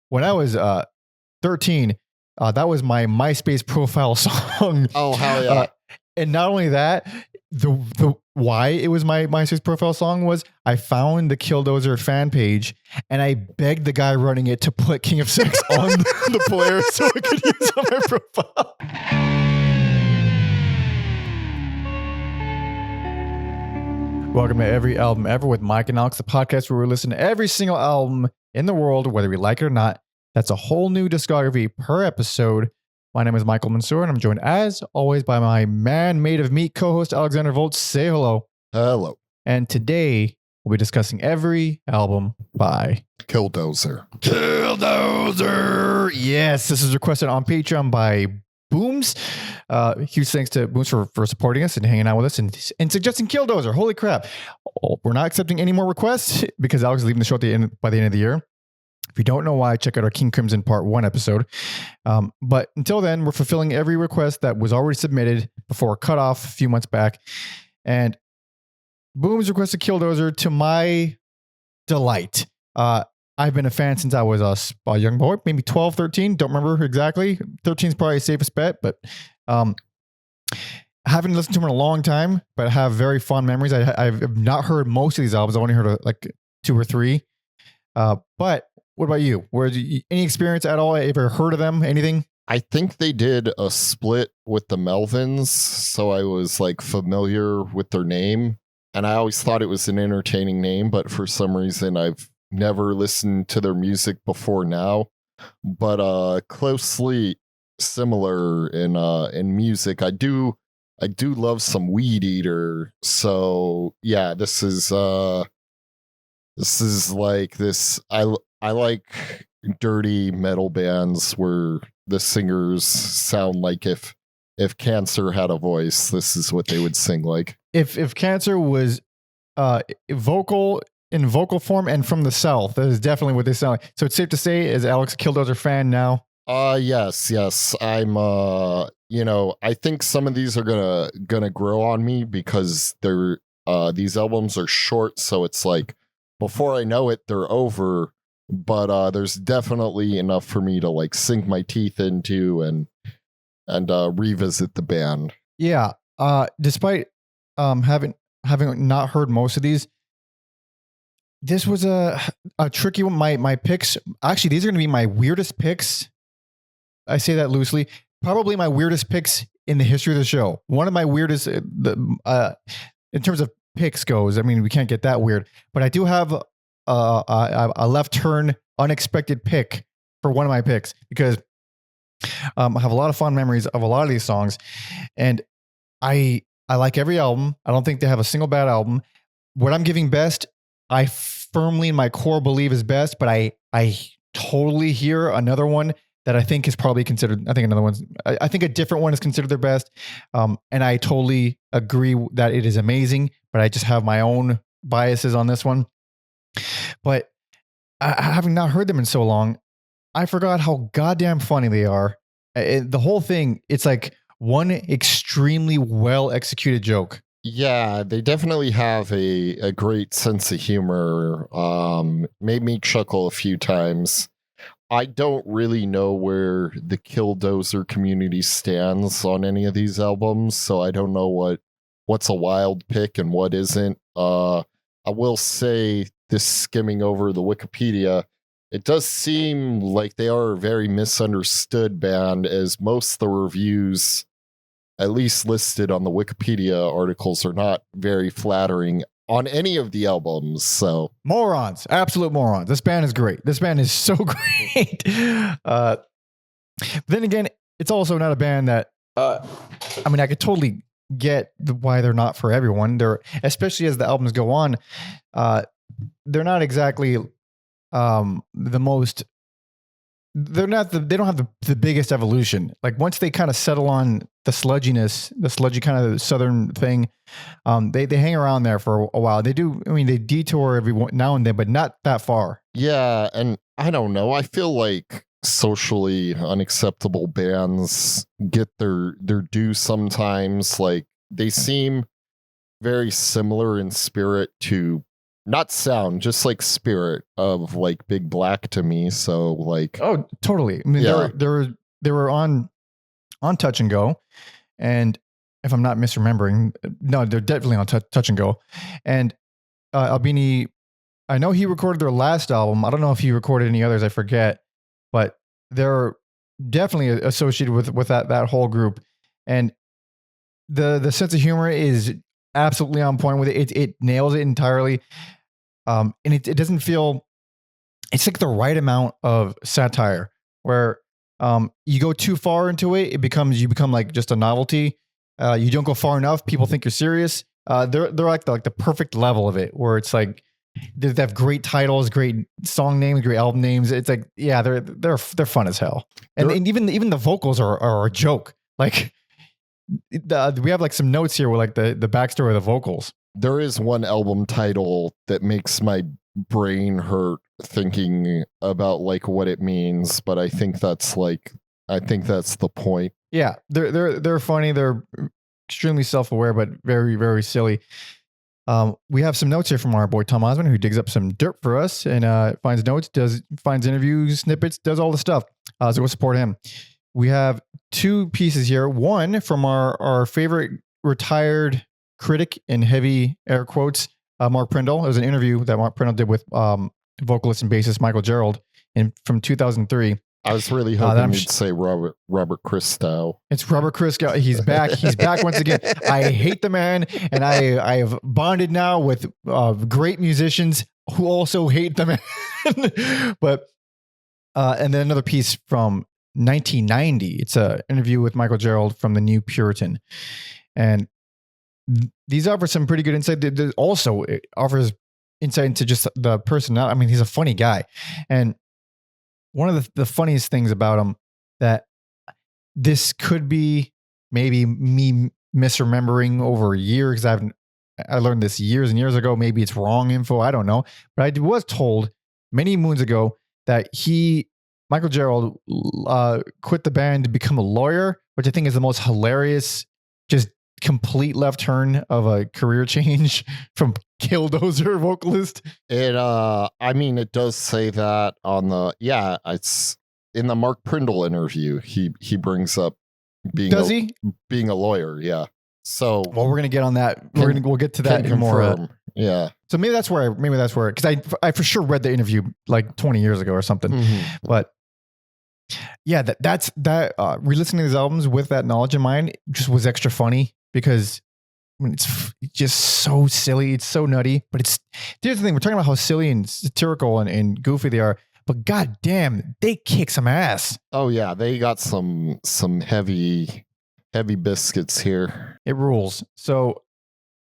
when I was 13, that was my MySpace profile song. Oh, hell yeah. And not only that, the why it was my MySpace profile song was I found the Killdozer fan page and I begged the guy running it to put King of Sex on the player so I could use it on my profile. Welcome to Every Album Ever with Mike and Alex, the podcast where we listen to every single album in the world, whether we like it or not. That's a whole new discography per episode. My name is Michael Mansour, and I'm joined, as always, by my man made of meat co-host, Alexander Volts. Say hello. Hello. And today, we'll be discussing every album by Killdozer. Killdozer! Yes, this is requested on Patreon by Booms. Huge thanks to Booms for supporting us and hanging out with us and suggesting Killdozer. Holy crap. We're not accepting any more requests because Alex is leaving the show by the end of the year. If you don't know why, check out our King Crimson Part 1 episode. But until then, we're fulfilling every request that was already submitted before a cutoff a few months back. And Booms requested Killdozer to my delight. I've been a fan since I was a young boy, maybe 12, 13. Don't remember exactly. 13 is probably the safest bet, but haven't listened to them in a long time, but have very fond memories. I've not heard most of these albums. I've only heard like 2 or 3. But what about you? Any experience at all? Ever heard of them? Anything? I think they did a split with the Melvins, so I was like familiar with their name, and I always thought it was an entertaining name, but for some reason I've never listened to their music before now. But closely similar in music. I do love some Weed Eater. So yeah, this is like this. I like dirty metal bands where the singers sound like if Cancer had a voice, this is what they would sing like. If Cancer was vocal in vocal form and from the South, that is definitely what they sound like. So it's safe to say, is Alex a Killdozer fan now? Yes. I'm I think some of these are gonna grow on me because they're these albums are short, so it's like before I know it, they're over. But there's definitely enough for me to like sink my teeth into and revisit the band. Yeah. Despite having not heard most of these, this was a tricky one. My picks, actually, these are going to be my weirdest picks. I say that loosely. Probably my weirdest picks in the history of the show. One of my weirdest, in terms of picks goes. I mean, we can't get that weird, but I do have a left turn unexpected pick for one of my picks because I have a lot of fond memories of a lot of these songs, and I like every album. I don't think they have a single bad album. What I'm giving best, I firmly in my core believe is best, but I totally hear another one that I think is probably considered. I think a different one is considered their best, and I totally agree that it is amazing. But I just have my own biases on this one. But having not heard them in so long, I forgot how goddamn funny they are. The whole thing, it's like one extremely well executed joke. Yeah, they definitely have a great sense of humor. Made me chuckle a few times. I don't really know where the Killdozer community stands on any of these albums, so I don't know what's a wild pick and what isn't. I will say, this skimming over the Wikipedia, it does seem like they are a very misunderstood band, as most of the reviews, at least listed on the Wikipedia articles, are not very flattering on any of the albums. So morons, absolute morons. This band is great. This band is so great. Then again, it's also not a band that I could totally get why they're not for everyone. They're, especially as the albums go on, they're not exactly the most. They don't have the biggest evolution. Like once they kind of settle on the sludginess, the sludgy kind of southern thing, they hang around there for a while. They do. I mean, they detour every now and then, but not that far. Yeah, and I don't know. I feel like socially unacceptable bands get their due sometimes. Like they seem very similar in spirit to not sound, just like spirit of like Big Black to me. So like, Oh, totally. I mean, Yeah. they were on Touch and Go, and if I'm not misremembering, no, they're definitely on Touch and Go. And Albini, I know he recorded their last album. I don't know if he recorded any others. I forget, but they're definitely associated with that whole group. And the sense of humor is absolutely on point with it. It nails it entirely. And it doesn't feel, it's like the right amount of satire where you go too far into it, you become like just a novelty. You don't go far enough, people think you're serious. They're like the perfect level of it, where it's like they have great titles, great song names, great album names. It's like, yeah, they're fun as hell. And even the vocals are a joke. Like we have like some notes here with like the backstory of the vocals. There is one album title that makes my brain hurt thinking about like what it means, but I think that's the point. Yeah, they're funny. They're extremely self-aware, but very, very silly. We have some notes here from our boy Tom Osman, who digs up some dirt for us and finds notes, finds interviews, snippets, does all the stuff. So we'll support him. We have two pieces here. One from our favorite retired critic in heavy air quotes, Mark Prindle. It was an interview that Mark Prindle did with vocalist and bassist Michael Gerald from 2003. I was really hoping you'd say Robert Christou. It's Robert Christou. He's back. He's back once again. I hate the man, and I have bonded now with great musicians who also hate the man. But and then another piece from 1990. It's an interview with Michael Gerald from the New Puritan, and these offer some pretty good insight. Also, it offers insight into just the personality. I mean, he's a funny guy, and one of the funniest things about him, that this could be maybe me misremembering over a year, because I learned this years and years ago. Maybe it's wrong info. I don't know. But I was told many moons ago that Michael Gerald, quit the band to become a lawyer, which I think is the most hilarious, just complete left turn of a career change from Killdozer vocalist. I mean, it does say that on it's in the Mark Prindle interview. He brings up being a lawyer. Yeah. So well, we're gonna get on that. We'll get to that more. Yeah. So maybe that's where because I for sure read the interview like 20 years ago or something. Mm-hmm. But yeah, that's re-listening to these albums with that knowledge in mind just was extra funny, because I mean, it's just so silly. It's so nutty. But here's the thing. We're talking about how silly and satirical and goofy they are. But goddamn, they kick some ass. Oh, yeah. They got some heavy biscuits here. It rules. So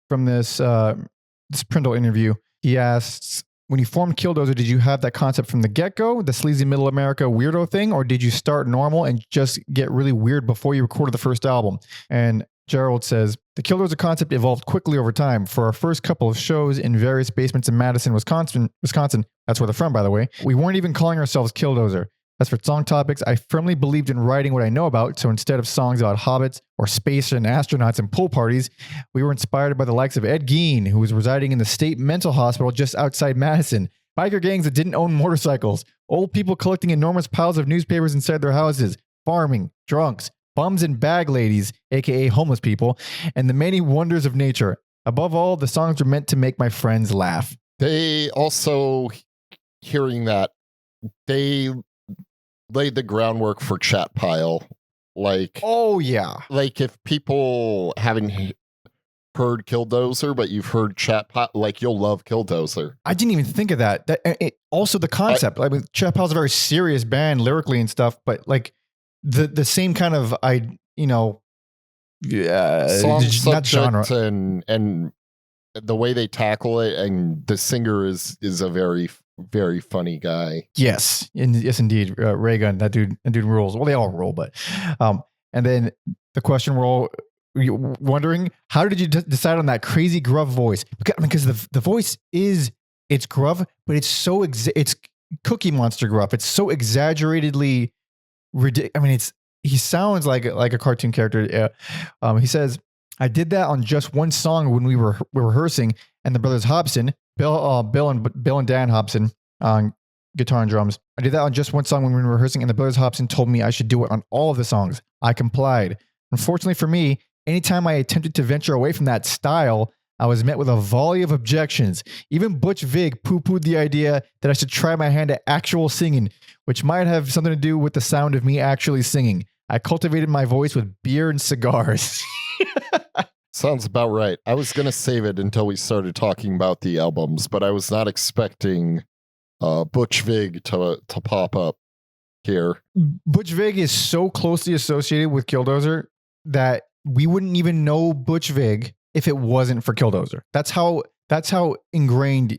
from this Prindle interview, he asks, when you formed Killdozer, did you have that concept from the get-go, the sleazy middle America weirdo thing, or did you start normal and just get really weird before you recorded the first album? And Gerald says, the Killdozer concept evolved quickly over time. For our first couple of shows in various basements in Madison, Wisconsin, that's where they're from, by the way, we weren't even calling ourselves Killdozer. As for song topics, I firmly believed in writing what I know about, so instead of songs about hobbits or space and astronauts and pool parties, we were inspired by the likes of Ed Gein, who was residing in the state mental hospital just outside Madison, biker gangs that didn't own motorcycles, old people collecting enormous piles of newspapers inside their houses, farming, drunks, bums and bag ladies, aka homeless people, and the many wonders of nature. Above all, the songs were meant to make my friends laugh. They also, hearing that, they laid the groundwork for Chat Pile. Like, oh yeah, like if people haven't heard Killdozer, but you've heard Chat Pile, like you'll love Killdozer. I didn't even think of that. Also the concept. I mean, Chat Pile's a very serious band lyrically and stuff, but like the same kind of song not genre and the way they tackle it, and the singer is a very, very funny guy. Yes, yes indeed. Raygun, that dude rules. Well, they all rule, but and then the question we're all wondering, how did you decide on that crazy gruff voice? Because the voice it's gruff, but it's so it's Cookie Monster gruff. It's so exaggeratedly ridiculous. I mean, he sounds like a cartoon character. He says, I did that on just one song when we were rehearsing, and the brothers Hobson, Bill and Dan Hobson on guitar and drums. I did that on just one song when we were rehearsing, and the brothers Hobson told me I should do it on all of the songs. I complied. Unfortunately for me, anytime I attempted to venture away from that style, I was met with a volley of objections. Even Butch Vig poo-pooed the idea that I should try my hand at actual singing, which might have something to do with the sound of me actually singing. I cultivated my voice with beer and cigars. Sounds about right. I was going to save it until we started talking about the albums, but I was not expecting Butch Vig to pop up here. Butch Vig is so closely associated with Killdozer that we wouldn't even know Butch Vig if it wasn't for Killdozer. That's how ingrained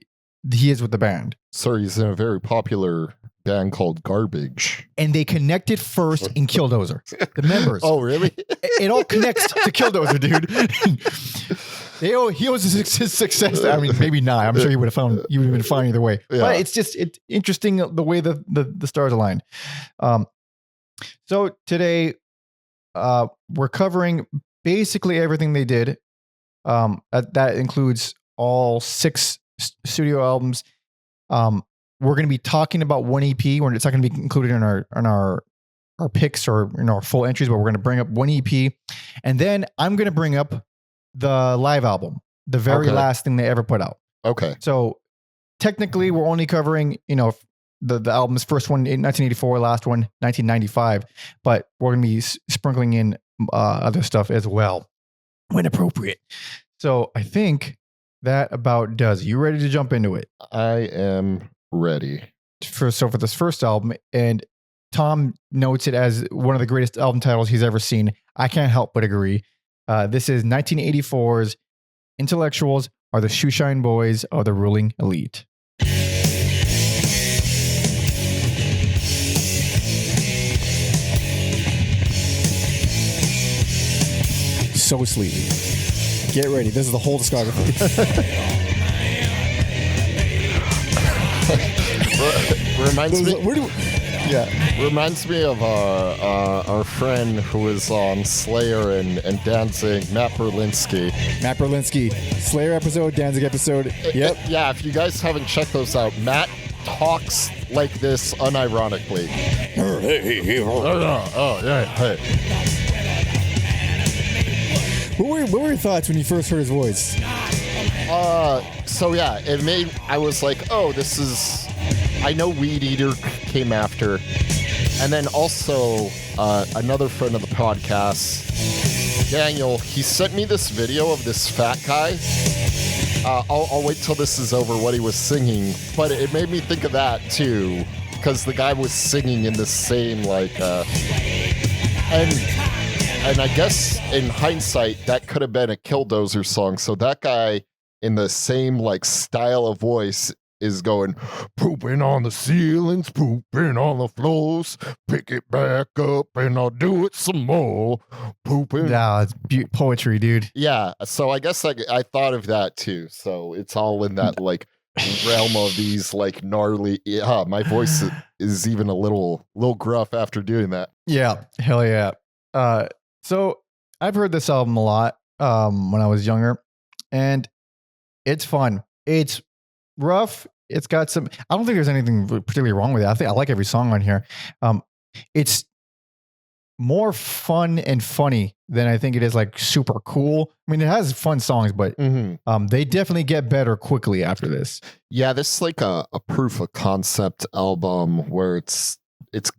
he is with the band. So he's in a very popular band called Garbage. And they connected first in Killdozer. The members. Oh, really? It all connects to Killdozer, dude. He owes his success. I mean, maybe not. I'm sure he would have been fine either way. Yeah. But it's interesting the way the stars aligned. So today, we're covering basically everything they did. That includes all 6 studio albums. We're going to be talking about one EP. It's not going to be included in our picks or in our full entries, but we're going to bring up one EP, and then I'm going to bring up the live album, the very last thing they ever put out. Okay. So technically, we're only covering the album's first one in 1984, last one 1995, but we're going to be sprinkling in other stuff as well when appropriate. So I think that about does. You ready to jump into it? I am ready. For this first album, and Tom notes it as one of the greatest album titles he's ever seen. I can't help but agree. This is 1984's Intellectuals Are the Shoeshine Boys of the Ruling Elite. So sleepy. Get ready. This is the whole discography. Reminds me of our friend who was on Slayer and Danzig, Matt Berlinski. Slayer episode, Danzig episode. Yep. Yeah, if you guys haven't checked those out, Matt talks like this unironically. Hey. What were your thoughts when you first heard his voice? I was like, oh, this is... I know Weed Eater came after. And then also, another friend of the podcast, Daniel, he sent me this video of this fat guy. I'll wait till this is over what he was singing, but it made me think of that too, because the guy was singing in the same, and I guess in hindsight, that could have been a Killdozer song. So that guy in the same style of voice is going, pooping on the ceilings, pooping on the floors, pick it back up and I'll do it some more, pooping. Yeah, it's poetry, dude. Yeah, so I guess I thought of that too. So it's all in that realm of these gnarly. Yeah, my voice is even a little gruff after doing that. Yeah, hell yeah. So I've heard this album a lot when I was younger, and it's fun. It's rough. It's got some. I don't think there's anything particularly wrong with it. I think I like every song on here. It's more fun and funny than I think it is super cool. I mean, it has fun songs, but they definitely get better quickly after this. Yeah, this is a proof of concept album where it's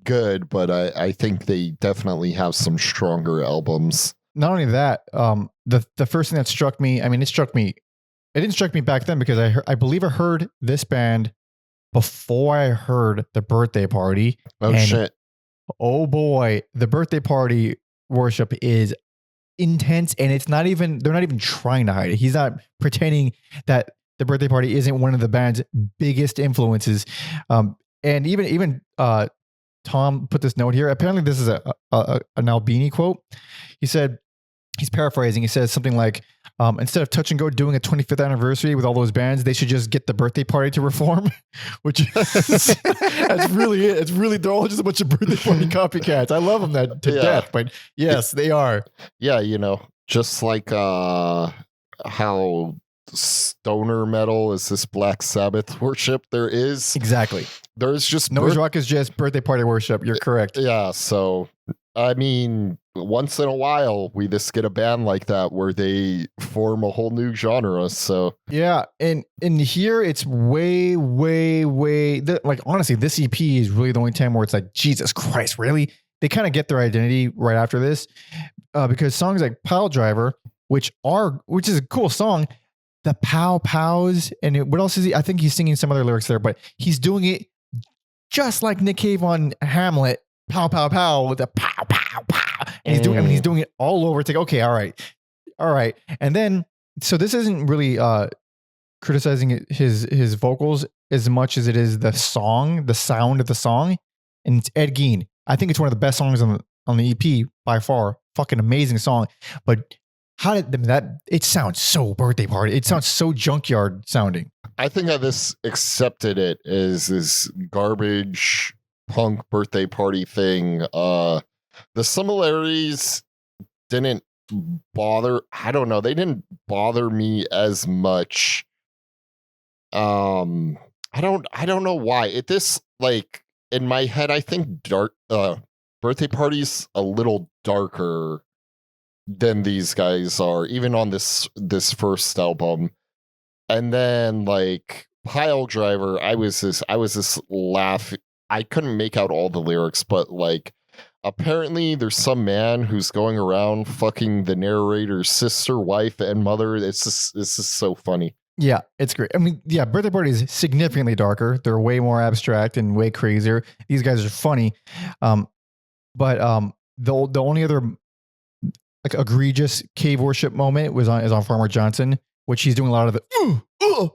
good, but I think they definitely have some stronger albums. Not only that, the first thing that struck me. I mean, it didn't strike me back then because I believe I heard this band before I heard The Birthday Party. Oh, shit. Oh boy, The Birthday Party worship is intense, and they're not even trying to hide it. He's not pretending that The Birthday Party isn't one of the band's biggest influences. And even Tom put this note here. Apparently this is an Albini quote. He said, he's paraphrasing. He says something like, instead of Touch and Go doing a 25th anniversary with all those bands, they should just get The Birthday Party to reform, which is, that's really it. It's really, they're all just a bunch of birthday party copycats. I love them to death, but yes, they are. Yeah, just like how stoner metal is this Black Sabbath worship there is. Exactly. There's just Noise rock is just birthday party worship. You're correct. Yeah, so I mean, once in a while we just get a band like that where they form a whole new genre. So yeah, and in here it's way like honestly, this EP is really the only time where it's like, Jesus Christ, really? They kind of get their identity right after this, because songs like Pile Driver, which is a cool song, the pow pows, and what else is he? I think he's singing some other lyrics there, but he's doing it just like Nick Cave on Hamlet. Pow pow pow with the pow pow pow, and he's doing it all over. It's like, okay, all right, and then so this isn't really criticizing his vocals as much as it is the song, the sound of the song, and it's Ed Gein. I think it's one of the best songs on the EP by far. Fucking amazing song, but how did that? It sounds so birthday party. It sounds so junkyard sounding. I think that this accepted it as this garbage punk birthday party thing. The similarities didn't bother. I don't know. They didn't bother me as much. I don't know why. This like in my head, I think birthday party's a little darker than these guys are, even on this first album. And then like Pile Driver, I was this laugh. I couldn't make out all the lyrics, but like apparently there's some man who's going around fucking the narrator's sister, wife, and mother. It's just so funny. Yeah, it's great. I mean, yeah, birthday party is significantly darker. They're way more abstract and way crazier. These guys are funny, but the only other like egregious cave worship moment is on Farmer Johnson, which he's doing a lot of the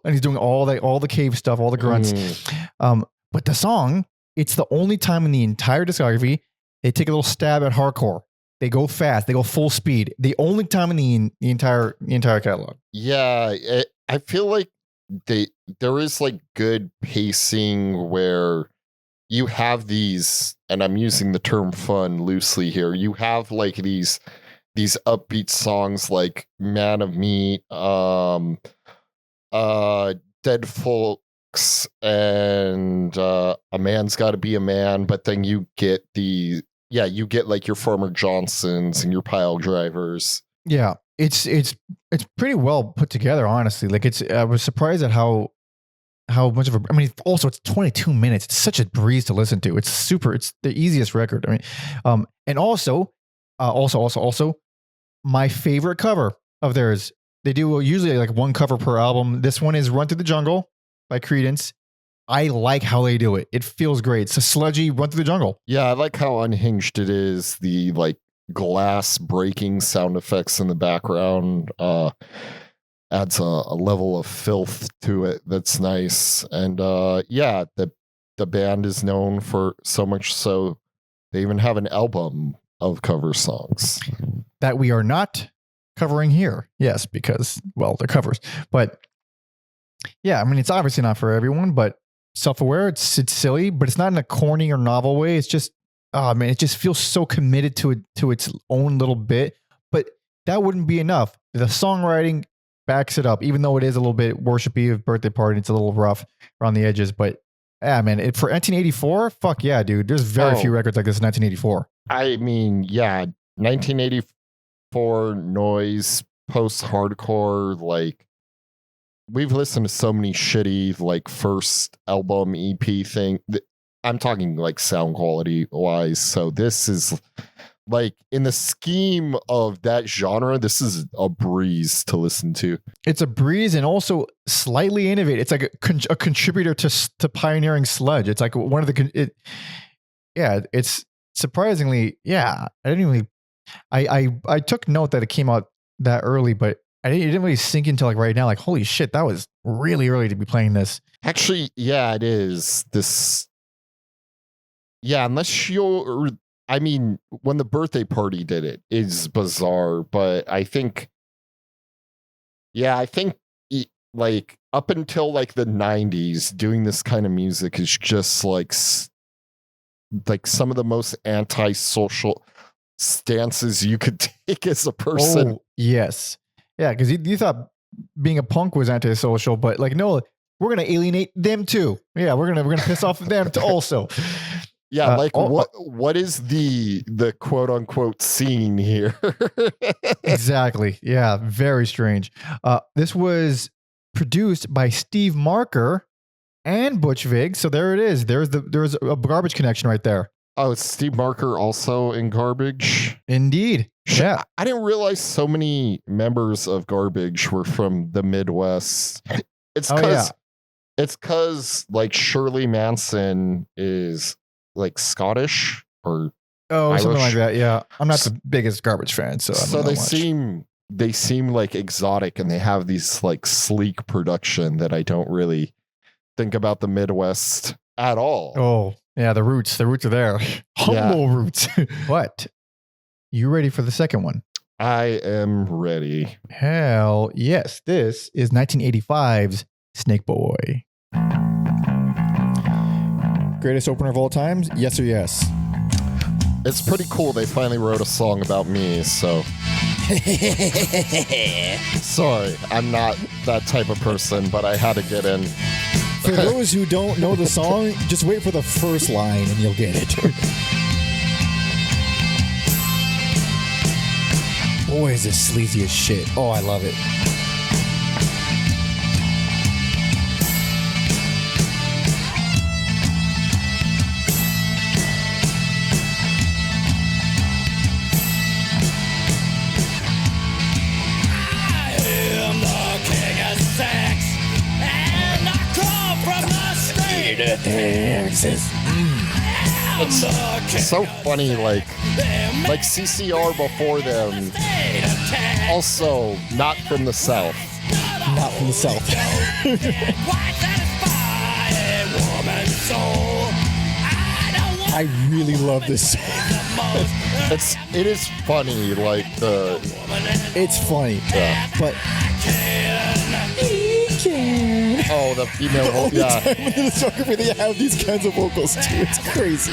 and he's doing all the cave stuff, all the grunts. But the song, it's the only time in the entire discography they take a little stab at hardcore. They go fast. They go full speed. The only time in the entire catalog. Yeah, I feel like there is like good pacing where you have these, and I'm using the term fun loosely here. You have like these upbeat songs like Man of Meat, Dead Folks, and A Man's Gotta Be a Man, but then you get like your Farmer Johnsons and your Pile Drivers. Yeah, it's pretty well put together, honestly. Like I was surprised at how much of a, I mean, also it's 22 minutes. It's such a breeze to listen to. It's the easiest record. I mean, and also, my favorite cover of theirs, they do usually like one cover per album. This one is Run Through the Jungle by Creedence. I like how they do it. It feels great. It's a sludgy Run Through the Jungle. Yeah, I like how unhinged it is. The like glass breaking sound effects in the background adds a level of filth to it that's nice. And yeah, the band is known for so much so they even have an album of cover songs that we are not covering here. Yes, because, well, they're covers. But yeah, I mean, it's obviously not for everyone, but self-aware, it's silly, but it's not in a corny or novel way. It's just, oh man, it just feels so committed to its own little bit. But that wouldn't be enough. The songwriting backs it up, even though it is a little bit worshipy of birthday party. It's a little rough around the edges, but yeah, man, for 1984, fuck yeah, dude. There's very few records like this in 1984. I mean, yeah, 1984 noise, post-hardcore, like we've listened to so many shitty like first album EP thing. I'm talking like sound quality wise. So this is like in the scheme of that genre, this is a breeze to listen to. It's a breeze and also slightly innovative. It's like a contributor to pioneering sludge. It's like one of the, it's surprisingly, yeah. I didn't really, I took note that it came out that early, but it didn't really sink into like right now. Like, holy shit, that was really early to be playing this. Actually, yeah, it is. Yeah, unless you're, I mean, when the birthday party did it is bizarre, but I think like up until like the 90s, doing this kind of music is just like some of the most antisocial stances you could take as a person. Oh, yes. Yeah, because you thought being a punk was antisocial, but like, no, we're gonna alienate them too. Yeah, we're gonna piss off them too also. Yeah, like what is the quote unquote scene here? Exactly. Yeah, very strange. This was produced by Steve Marker and Butch Vig. So there it is. There's a garbage connection right there. Oh, it's Steve Marker also in Garbage? Indeed. Yeah. I didn't realize so many members of Garbage were from the Midwest. It's because like Shirley Manson is like Scottish or Irish. Something like that. Yeah. I'm not the biggest Garbage fan, so I don't know they seem like exotic, and they have these like sleek production that I don't really think about the Midwest at all. Oh, yeah, the roots are there. Humble roots. What? You ready for the second one? I am ready. Hell yes. This is 1985's Snakeboy. Greatest opener of all times? Yes or yes? It's pretty cool. They finally wrote a song about me, so. Sorry, I'm not that type of person, but I had to get in. For those who don't know the song, just wait for the first line and you'll get it. Boy, is this sleazy as shit. Oh, I love it. It's so funny, like CCR before them, also not from the South. Not from the South. I really love this song. It is funny, like it's funny, yeah. But oh, the female vocal. Yeah. The discography, they have these kinds of vocals too. It's crazy.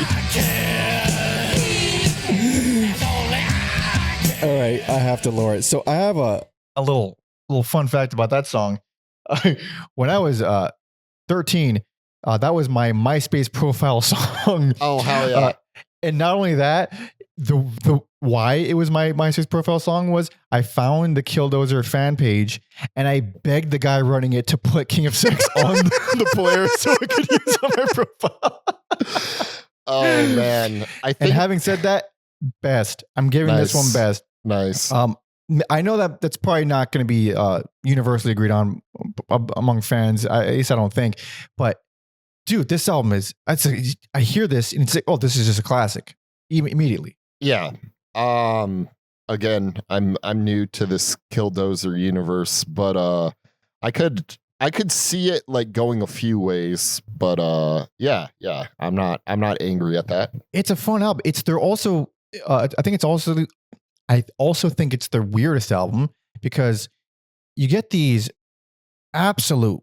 All right, I have to lower it. So I have a little fun fact about that song. When I was 13, that was my MySpace profile song. Oh, hell yeah. And not only that, the why it was my MySpace profile song was I found the Killdozer fan page and I begged the guy running it to put King of Sex on the player so I could use on my profile. Oh man. And having said that, best. I'm giving this one best. Nice. I know that's probably not going to be universally agreed on among fans. At least I don't think. But dude, this album is. I hear this and it's like, oh, this is just a classic immediately. Yeah. Again, I'm new to this Killdozer universe, but I could see it like going a few ways, but yeah, I'm not angry at that. It's a fun album. They're also I also think it's their weirdest album because you get these absolute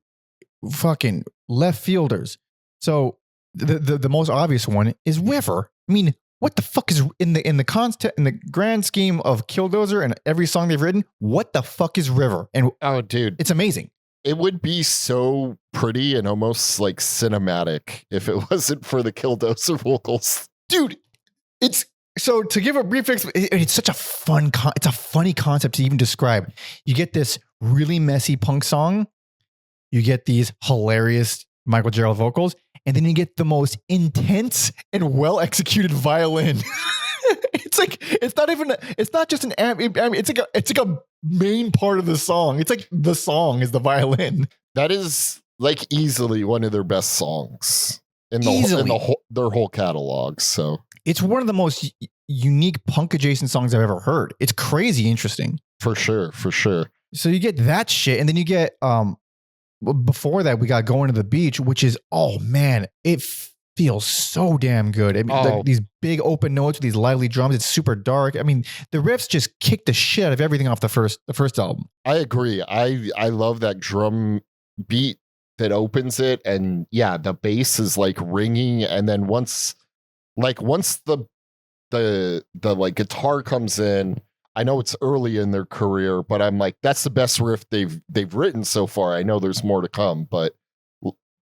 fucking left fielders. So the most obvious one is River. I mean, what the fuck is in the grand scheme of Killdozer and every song they've written? What the fuck is River? And oh, dude, it's amazing. It would be so pretty and almost like cinematic if it wasn't for the Killdozer vocals, dude. So to give a brief it's such a it's a funny concept to even describe. You get this really messy punk song, you get these hilarious Michael Gerald vocals, and then you get the most intense and well executed violin. It's not just an amp. It's like a main part of the song. It's like the song is the violin. That is like easily one of their best songs in their whole catalog. So it's one of the most unique punk adjacent songs I've ever heard. It's crazy interesting. For sure. So you get that shit, and then you get before that we got Going to the Beach, which is, oh man, it feels so damn good. I mean, like these big open notes with these lively drums. It's super dark. I mean, the riffs just kick the shit out of everything off the first album. I agree. I love that drum beat that opens it, and yeah, the bass is like ringing, and then once the like guitar comes in, I know it's early in their career, but I'm like, that's the best riff they've written so far. I know there's more to come, but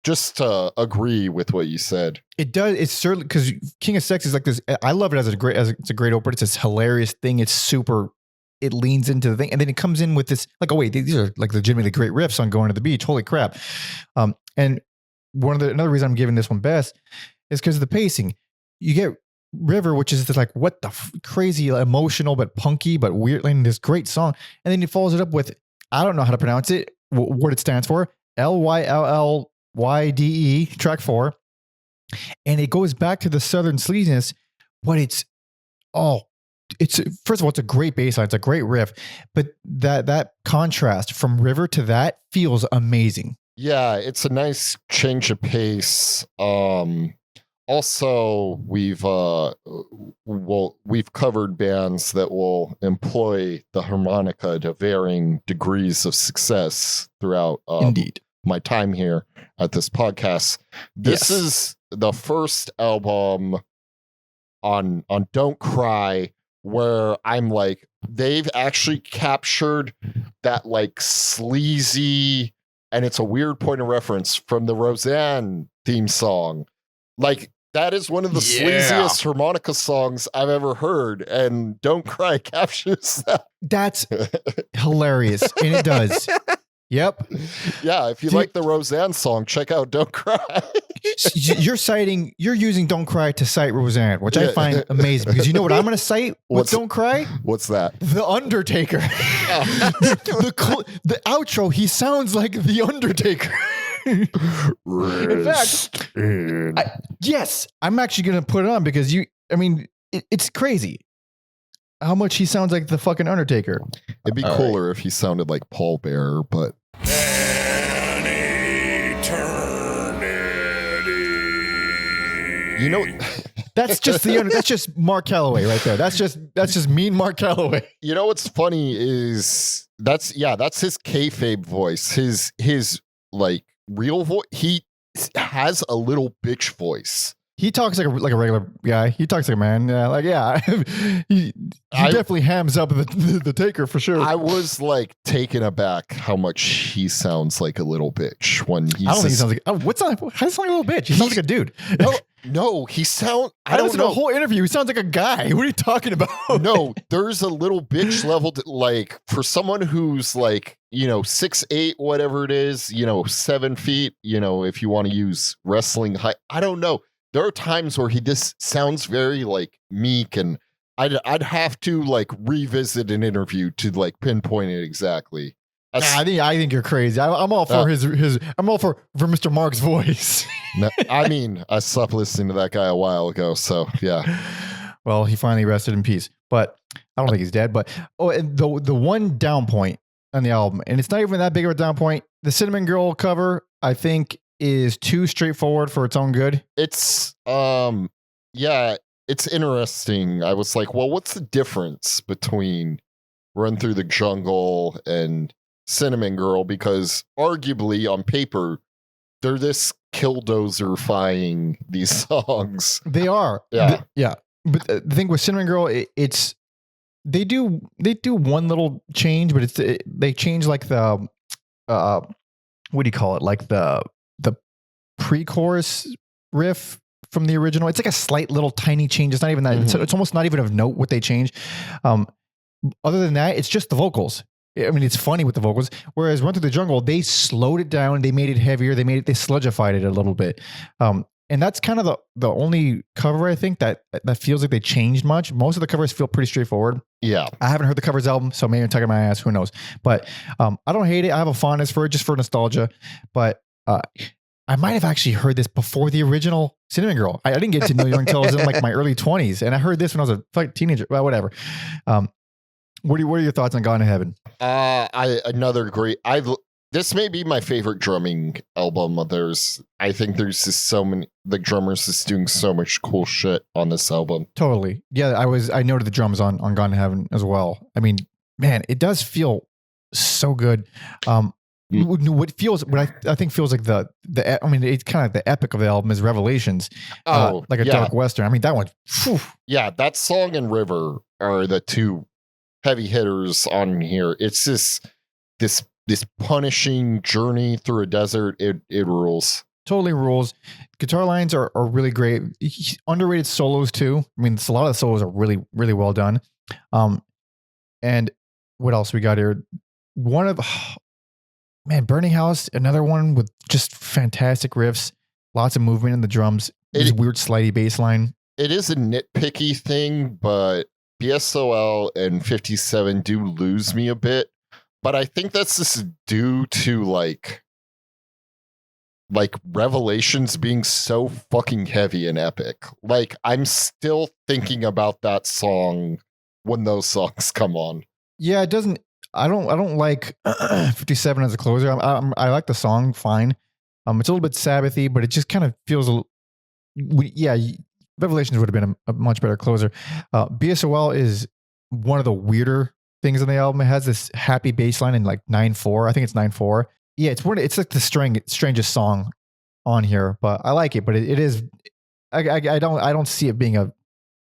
just to agree with what you said. It does. It's certainly because King of Sex is like this. I love it as it's a great opener. It's this hilarious thing. It's super. It leans into the thing, and then it comes in with this like, oh wait, these are like legitimately great riffs on Going to the Beach. Holy crap! And another reason I'm giving this one best is because of the pacing. You get River, which is this like what the crazy emotional but punky but weird, like this great song, and then he follows it up with I don't know how to pronounce it. What it stands for? LYLLYDE, track 4, and it goes back to the Southern sleaziness, but it's first of all, it's a great bass line, it's a great riff, but that contrast from River to that feels amazing. Yeah, it's a nice change of pace. Also, we've covered bands that will employ the harmonica to varying degrees of success throughout Indeed. My time here at this podcast. This is the first album on Don't Cry where I'm like, they've actually captured that like sleazy, and it's a weird point of reference from the Roseanne theme song. Like, that is one of the sleaziest harmonica songs I've ever heard, and Don't Cry captures that. That's hilarious, and it does. Yep. Yeah, if you like the Roseanne song, check out Don't Cry. You're using Don't Cry to cite Roseanne, which I find amazing, because you know what I'm going to cite with Don't Cry? What's that? The Undertaker. The outro, he sounds like The Undertaker. In fact, yes, I'm actually going to put it on because it's crazy how much he sounds like the fucking Undertaker. It'd be cooler if he sounded like Paul Bearer, but you know, that's just Mark Calloway right there. That's just mean Mark Calloway. You know what's funny is that's his kayfabe voice. His like real voice. He has a little bitch voice. He talks like a regular guy. He talks like a man. Yeah, he definitely hams up the taker for sure. I was like taken aback how much he sounds like a little bitch when he. I don't think he sounds like. Oh, how does he sound like a little bitch? He sounds like a dude. No, he sounds. I don't know. The whole interview, he sounds like a guy. What are you talking about? No, there's a little bitch level to, like, for someone who's like 6'8", whatever it is, 7 feet. If you want to use wrestling height, I don't know. There are times where he just sounds very like meek, and I'd have to like revisit an interview to like pinpoint it exactly. I think you're crazy. I'm all for I'm all for Mr. Mark's voice. No, I stopped listening to that guy a while ago, so yeah. Well, he finally rested in peace, but I don't think he's dead. But and the one down point on the album, and it's not even that big of a down point. The Cinnamon Girl cover, I think, is too straightforward for its own good. It's it's interesting. I was like, well, what's the difference between Run Through the Jungle and Cinnamon Girl? Because arguably on paper, they're this Killdozer-fying these songs. They are. Yeah. Yeah. But the thing with Cinnamon Girl, it's they do one little change, but they change like the what do you call it? Like the pre-chorus riff from the original. It's like a slight little tiny change. It's not even that. It's almost not even of note what they change. Other than that, it's just the vocals. I mean, it's funny with the vocals. Whereas Run Through the Jungle, they slowed it down. They made it heavier. They sludgified it a little bit. And that's kind of the only cover I think that feels like they changed much. Most of the covers feel pretty straightforward. Yeah. I haven't heard the covers album, so maybe I'm talking my ass. Who knows? But I don't hate it. I have a fondness for it just for nostalgia. But I might have actually heard this before the original Cinnamon Girl. I didn't get to New York until I was in like my early 20s, and I heard this when I was a teenager. Well, whatever. What are your thoughts on Gone to Heaven? Another great. This may be my favorite drumming album. I think there's just so many. The drummers is doing so much cool shit on this album. Totally. Yeah, I noted the drums on Gone to Heaven as well. I mean, man, it does feel so good. What I think feels like it's kind of the epic of the album is Revelations. Like a dark western. I mean, that one. Whew. Yeah, that song and River are the two heavy hitters on here. It's just this punishing journey through a desert. It rules. Totally rules. Guitar lines are really great. Underrated solos too. I mean, a lot of the solos are really, really well done. And what else we got here? Burning House, another one with just fantastic riffs, lots of movement in the drums, this weird slidey bass line. It is a nitpicky thing, but BSOL and 57 do lose me a bit. But I think that's just due to like Revelations being so fucking heavy and epic. Like, I'm still thinking about that song when those songs come on. Yeah, it doesn't. I don't like 57 as a closer. I like the song fine. It's a little bit Sabbathy, but it just kind of feels Revelations would have been a much better closer. BSOL is one of the weirder things on the album. It has this happy bass line in like 9/4. I think it's 9/4. Yeah, it's like the strangest song on here, but I like it. But it is. I don't see it being a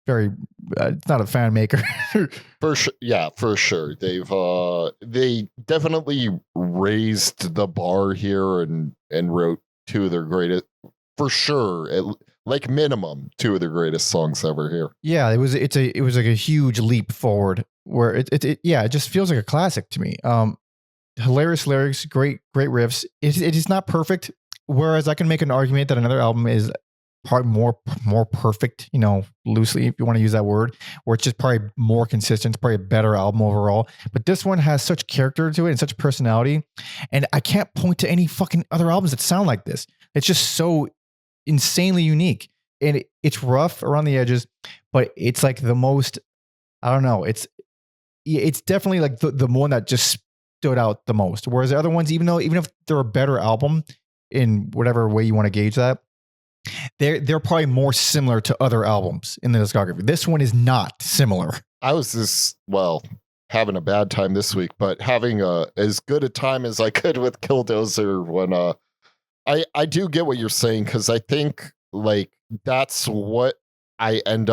very. It's not a fan maker. For sure, yeah, for sure. They definitely raised the bar here and wrote two of their greatest, for sure. Like minimum, two of the greatest songs ever here. Yeah, it was like a huge leap forward where it just feels like a classic to me. Hilarious lyrics, great riffs. It is not perfect. Whereas I can make an argument that another album is probably more perfect, loosely, if you want to use that word, or it's just probably more consistent. It's probably a better album overall. But this one has such character to it and such personality. And I can't point to any fucking other albums that sound like this. It's just so insanely unique. And it's rough around the edges, but it's like the most, I don't know. It's definitely like the one that just stood out the most. Whereas the other ones, even if they're a better album in whatever way you want to gauge that, they're probably more similar to other albums in the discography. This one is not similar. I was just, having a bad time this week, but having as good a time as I could with Killdozer when I do get what you're saying, because I think like that's what I ended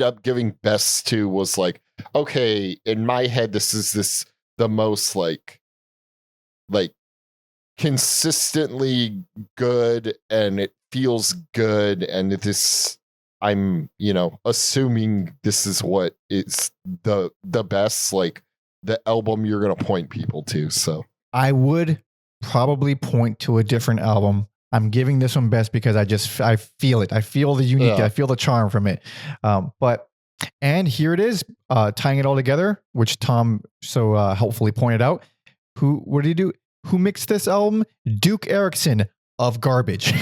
up giving best to, was like, okay, in my head this is the most like consistently good, and it feels good, and I'm assuming this is what is the best, like the album you're gonna point people to. So I would probably point to a different album. I'm giving this one best because I feel it. I feel the unique. I feel the charm from it. And here it is, tying it all together, which Tom so helpfully pointed out. What did he do? Who mixed this album? Duke Erickson of Garbage.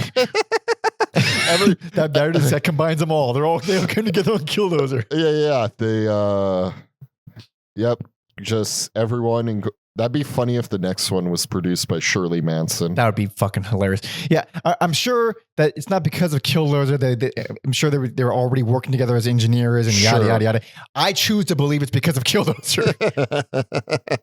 That combines them all. They all come together on Killdozer. Yeah. Yep. Just everyone. That'd be funny if the next one was produced by Shirley Manson. That would be fucking hilarious. Yeah, I'm sure that it's not because of Killdozer. I'm sure they were already working together as engineers and yada, yada, yada. I choose to believe it's because of Killdozer.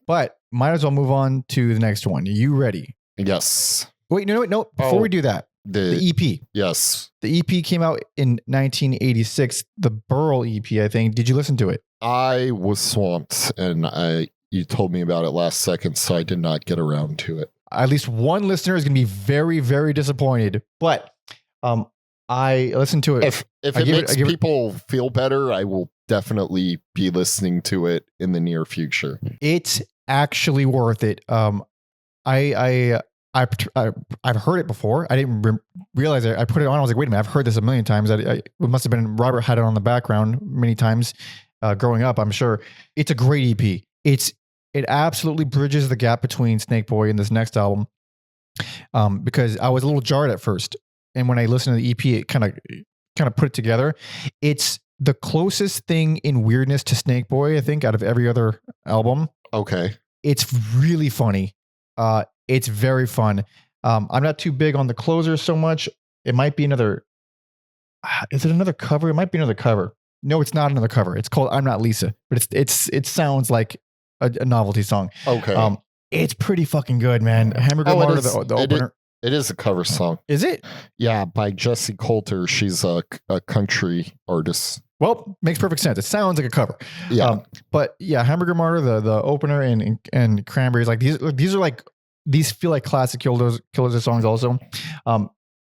But might as well move on to the next one. Are you ready? Yes. Wait, no. Before we do that, the EP. Yes. The EP came out in 1986. The Burl EP, I think. Did you listen to it? I was swamped, and you told me about it last second, so I did not get around to it. At least one listener is going to be very, very disappointed. But I listened to it. If it makes people feel better, I will definitely be listening to it in the near future. It's actually worth it. I've heard it before. I didn't realize it. I put it on. I was like, wait a minute, I've heard this a million times. It must have been Robert had it on the background many times growing up, I'm sure. It's a great EP. It absolutely bridges the gap between Snakeboy and this next album, because I was a little jarred at first, and when I listened to the EP, it kind of put it together. It's the closest thing in weirdness to Snakeboy, I think, out of every other album. Okay, it's really funny. It's very fun. I'm not too big on the closer so much. It might be another. Is it another cover? It might be another cover. No, it's not another cover. It's called "I'm Not Lisa," but it sounds like a novelty song. Okay. It's pretty fucking good, man. Hamburger Martyr, the opener. It is a cover song. Is it? Yeah, by Jessie Coulter. She's a country artist. Well, makes perfect sense. It sounds like a cover. Yeah. But yeah, Hamburger Martyr, the opener and Cranberries, like these feel like classic Killdozer songs also.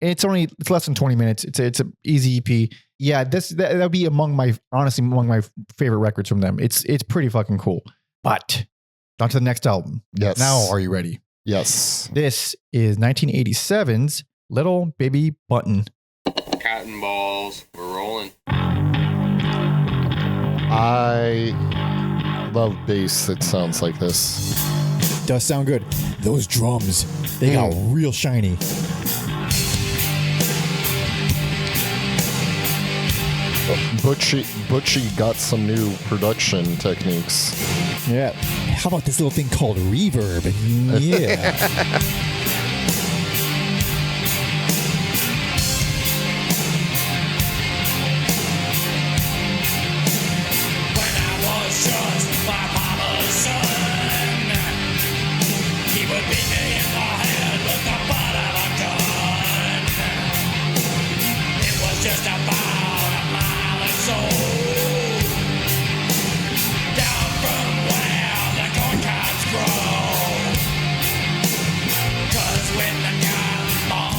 It's less than 20 minutes. It's an easy EP. Yeah, that'll be among my favorite records from them. It's pretty fucking cool. But on to the next album. Yes. Now, are you ready? Yes. This is 1987's Little Baby Buntin. Cotton balls, we're rolling. I love bass that sounds like this. Does sound good. Those drums, they got real shiny. Butchie got some new production techniques. Yeah. How about this little thing called reverb? Yeah.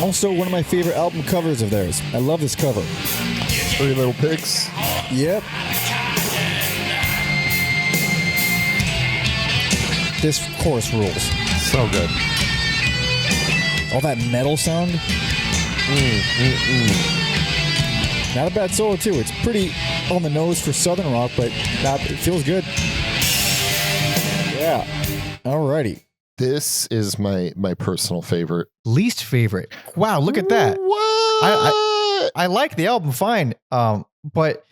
Also, one of my favorite album covers of theirs. I love this cover. Three Little Pigs. Yep. This chorus rules. So good. All that metal sound. Not a bad solo too. It's pretty on the nose for Southern rock, but it feels good. Yeah. Alrighty. This is my personal favorite. Least favorite. Wow, look at that. What? I like the album fine. But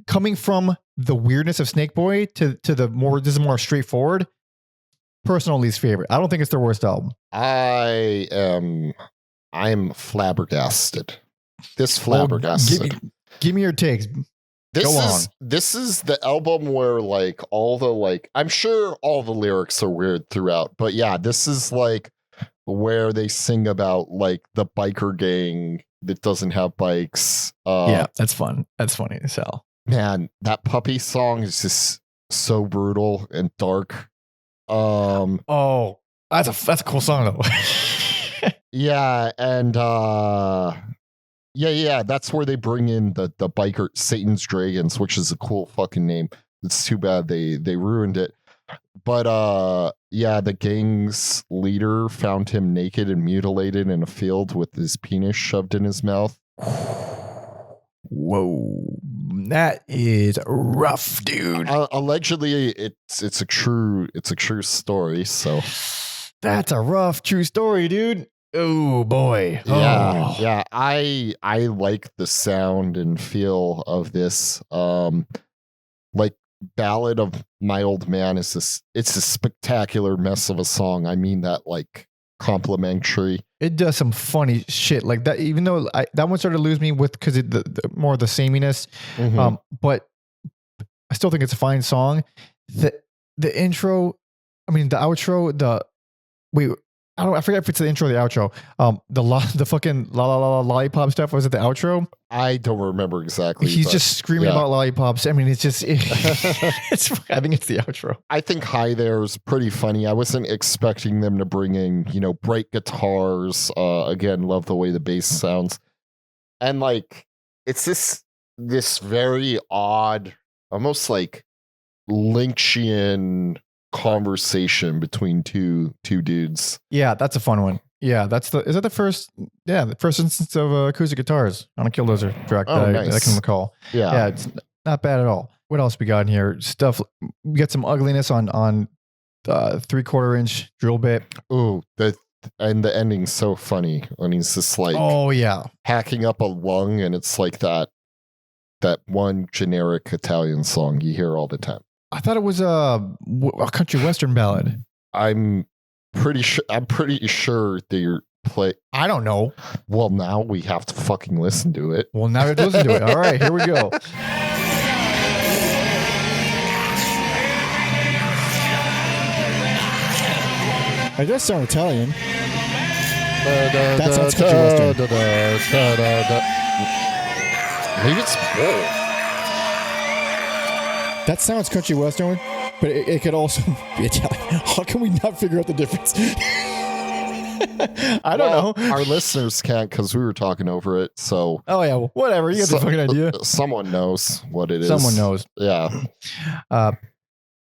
coming from the weirdness of Snakeboy to the more, this is more straightforward. Personal least favorite. I don't think it's their worst album. I'm flabbergasted. This flabbergasted. Give me your takes. This is the album where like all the like, I'm sure all the lyrics are weird throughout, but yeah, this is like where they sing about like the biker gang that doesn't have bikes. Yeah, that's fun. That's funny as hell. Man, that puppy song is just so brutal and dark. Oh, that's a cool song though. Yeah, and yeah, that's where they bring in the biker Satan's Dragons, which is a cool fucking name. It's too bad they ruined it. But yeah, the gang's leader found him naked and mutilated in a field with his penis shoved in his mouth. Whoa, that is rough, dude. Allegedly, it's a true story. So that's a rough true story, dude. Oh boy. Yeah. I like the sound and feel of this. Like Ballad of My Old Man it's a spectacular mess of a song. I mean that like complimentary. It does some funny shit like that. Even though that one started to lose me with because the more of the sameness. Mm-hmm. But I still think it's a fine song. The intro, I mean the outro. I forget if it's the intro or the outro. The fucking la la la lollipop stuff. Was it the outro? I don't remember exactly. He's just screaming about lollipops. I mean, it's just. I think it's the outro. I think Hi There is pretty funny. I wasn't expecting them to bring in, bright guitars. Again, love the way the bass sounds, and like it's this very odd, almost like Lynchian conversation between two dudes. Yeah, that's a fun one. Yeah, is that the first instance of acoustic guitars on a Killdozer track that I can recall. Yeah, it's not bad at all. What else we got in here? Stuff, we got some ugliness on 3/4 inch drill bit. Ooh, the ending's so funny when he's just like, oh yeah, hacking up a lung, and it's like that one generic Italian song you hear all the time. I thought it was a country western ballad. I'm pretty sure they play. I don't know. Well, now we have to fucking listen to it. Well, now we have to listen to it. All right, here we go. It does sound Italian. That sounds country western. Maybe it's Burl. That sounds country western, but it could also be Italian. How can we not figure out the difference? I don't know. Our listeners can't because we were talking over it. So, Oh yeah, well, whatever. You get the fucking idea. Someone knows what it is. Someone knows. Yeah.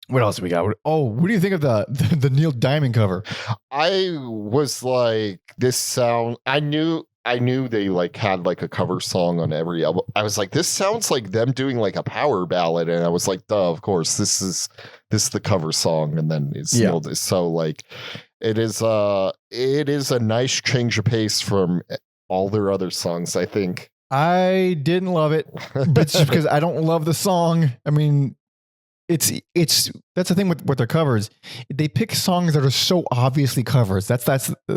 What else we got? Oh, what do you think of the Neil Diamond cover? I was like, this sound. I knew they like had like a cover song on every album. I was like, this sounds like them doing like a power ballad, and I was like, duh, of course, this is the cover song, and then it's so like it is a nice change of pace from all their other songs. I think I didn't love it, but it's just because I don't love the song. I mean, it's that's the thing with their covers. They pick songs that are so obviously covers. That's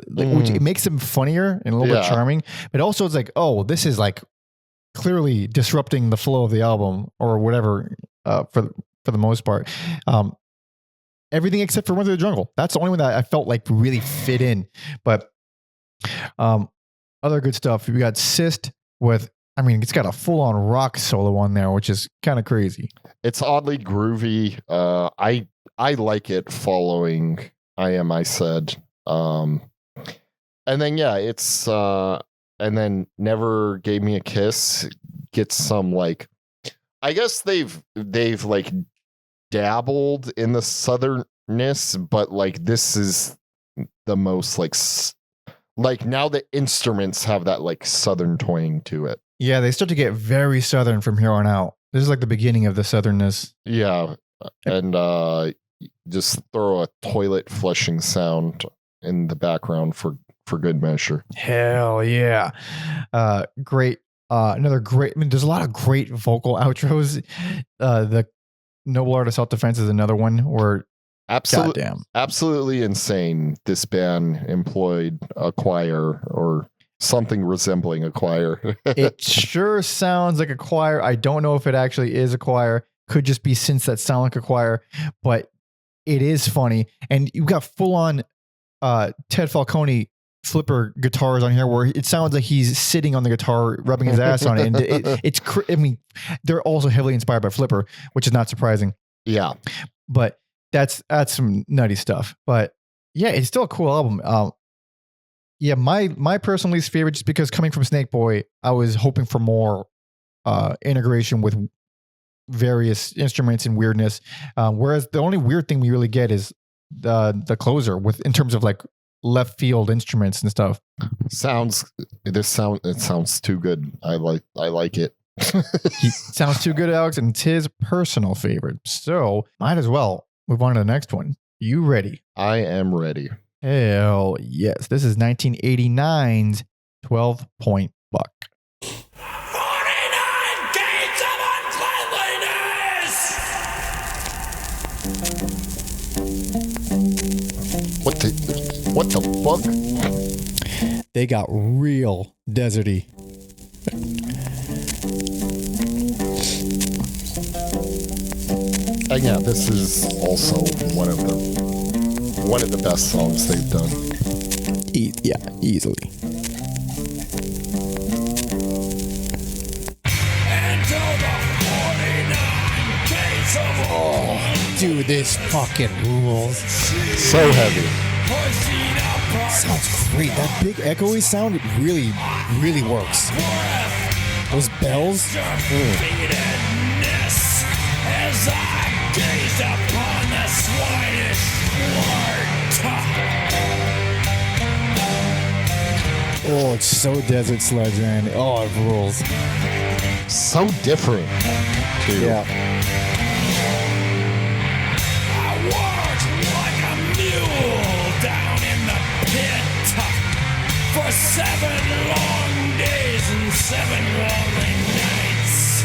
which it makes them funnier and a little bit charming. But also it's like, oh, this is like clearly disrupting the flow of the album or whatever. For the most part, everything except for Run Through the Jungle. That's the only one that I felt like really fit in. But other good stuff. We got Cyst with. I mean, it's got a full-on rock solo on there, which is kind of crazy. It's oddly groovy. I like it following I Said. And then it's and then Never Gave Me a Kiss gets some like, I guess they've like dabbled in the southernness, but like this is the most like now the instruments have that like southern twang to it. Yeah, they start to get very southern from here on out. This is like the beginning of the southernness. Yeah, and just throw a toilet flushing sound in the background for good measure. Hell yeah. Great. Another great, I mean, there's a lot of great vocal outros. The Noble Art of Self-Defense is another one where absolutely insane. This band employed a choir or something resembling a choir. It sure sounds like a choir. I don't know if it actually is a choir. Could just be synths that sound like a choir, but it is funny. And you've got full on Ted Falcone flipper guitars on here where it sounds like he's sitting on the guitar, rubbing his ass on it. And I mean, they're also heavily inspired by Flipper, which is not surprising. Yeah. But that's some nutty stuff. But yeah, it's still a cool album. Yeah, my personal least favorite, just because coming from Snakeboy, I was hoping for more integration with various instruments and weirdness. Whereas the only weird thing we really get is the closer in terms of like left field instruments and stuff. It sounds too good. I like it. Sounds too good, Alex, and it's his personal favorite. So might as well move on to the next one. You ready? I am ready. Hell yes. This is 1989's 12-Point Buck. 49 Gates of Uncleanliness! What the fuck? They got real deserty. And yeah, this is also one of the best songs they've done. Easily. Oh, dude, this fucking rules. So heavy. Sounds great. That big echoey sound really, really works. Those bells. As I gazed upon the swinish Oh, it's so Desert Sludge, man. Oh, it rules. So different, too. Yeah. I walked like a mule down in the pit for 7 long days and 7 lonely nights.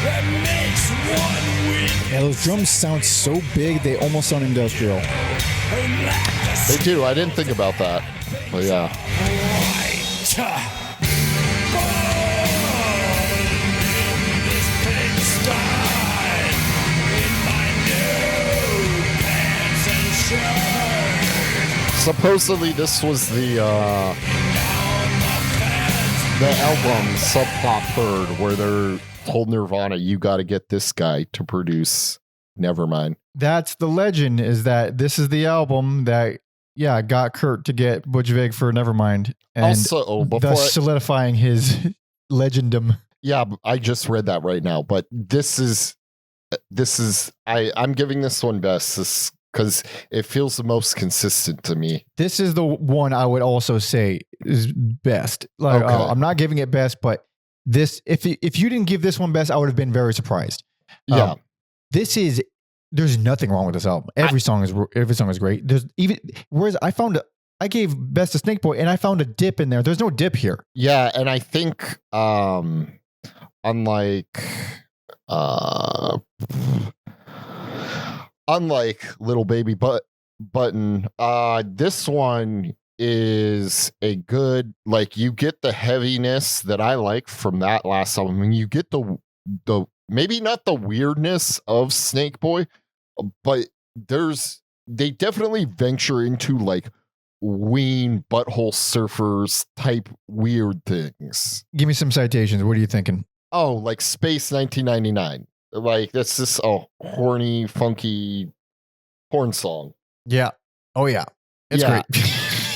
That makes 1 week. Yeah, those drums sound so big, they almost sound industrial. They do. I didn't think about that. But yeah. supposedly this was the album Subpop Third, where they're told Nirvana, you got to get this guy to produce Nevermind. That's the legend, is that this is the album that, got Kurt to get Butch Vig for Nevermind. And Also, thus solidifying his legendum. Yeah, I just read that right now, but I'm giving this one best because it feels the most consistent to me. This is the one I would also say is best. Like, Okay. I'm not giving it best, but this, if you didn't give this one best, I would have been very surprised. Yeah. There's nothing wrong with this album. Every song is great. Whereas I gave best to Snakeboy and I found a dip in there. There's no dip here. Yeah, and I think unlike Little Baby Button, this one is a good, like, you get the heaviness that I like from that last album, and you get the maybe not the weirdness of Snakeboy, but they definitely venture into like Ween Butthole Surfers type weird things. Give me some citations. What are you thinking? Oh, like Space 1999. Like, that's just a horny, funky porn song. Yeah. Oh yeah. It's Yeah. great.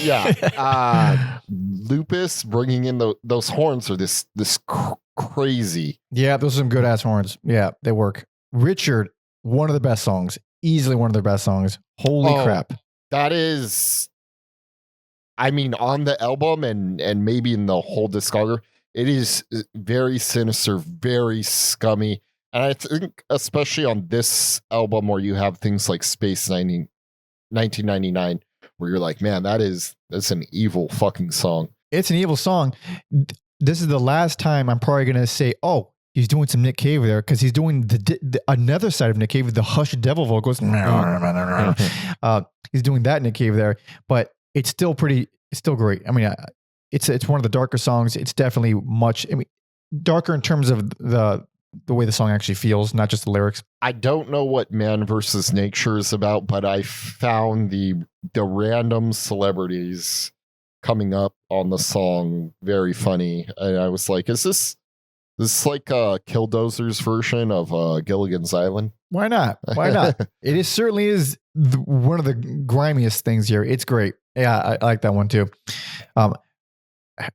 Yeah. Lupus bringing in those horns are this crazy. Yeah, those are some good ass horns. Yeah, they work. Richard, one of the best songs. Easily one of their best songs. Holy crap. That is, I mean, on the album and maybe in the whole discography, it is very sinister, very scummy. And I think especially on this album where you have things like Space 1999, where you're like, man, that's an evil fucking song. It's an evil song. This is the last time I'm probably going to say, oh, he's doing some Nick Cave there, because he's doing another side of Nick Cave with the Hush Devil vocals. He's doing that Nick Cave there, but it's still great. I mean, it's one of the darker songs. It's definitely darker in terms of the way the song actually feels, not just the lyrics. I don't know what Man vs. Nature is about, but I found the random celebrities coming up on the song very funny. And I was like, is this like Killdozer's version of Gilligan's Island? Why not? Why not? It certainly is one of the grimiest things here. It's great. Yeah, I like that one too. And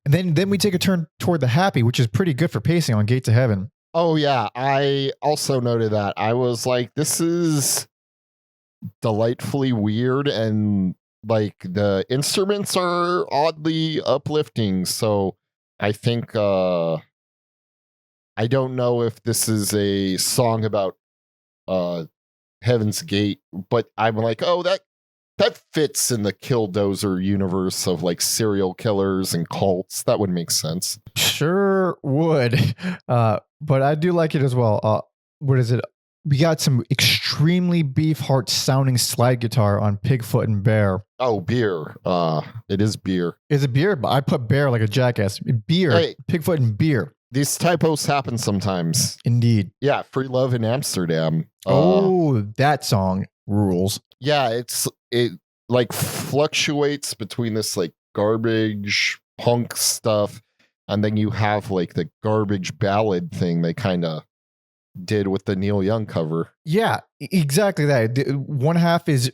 then we take a turn toward the happy, which is pretty good for pacing on Gates of Heaven. Oh yeah, I also noted that. I was like, this is delightfully weird, and like the instruments are oddly uplifting. So I think I don't know if this is a song about Heaven's Gate, but I'm like, oh, that fits in the Killdozer universe of like serial killers and cults. That would make sense. Sure would. But I do like it as well. What is it? We got some extremely Beefheart sounding slide guitar on Pigfoot and Bear. Oh, beer. It is beer. Is it beer? I put Bear like a jackass. Beer. Hey, Pigfoot and Beer. These typos happen sometimes. Indeed. Yeah, Free Love in Amsterdam. That song rules. Yeah, it like fluctuates between this like garbage punk stuff, and then you have like the garbage ballad thing they kind of did with the Neil Young cover. Yeah, exactly that. One half is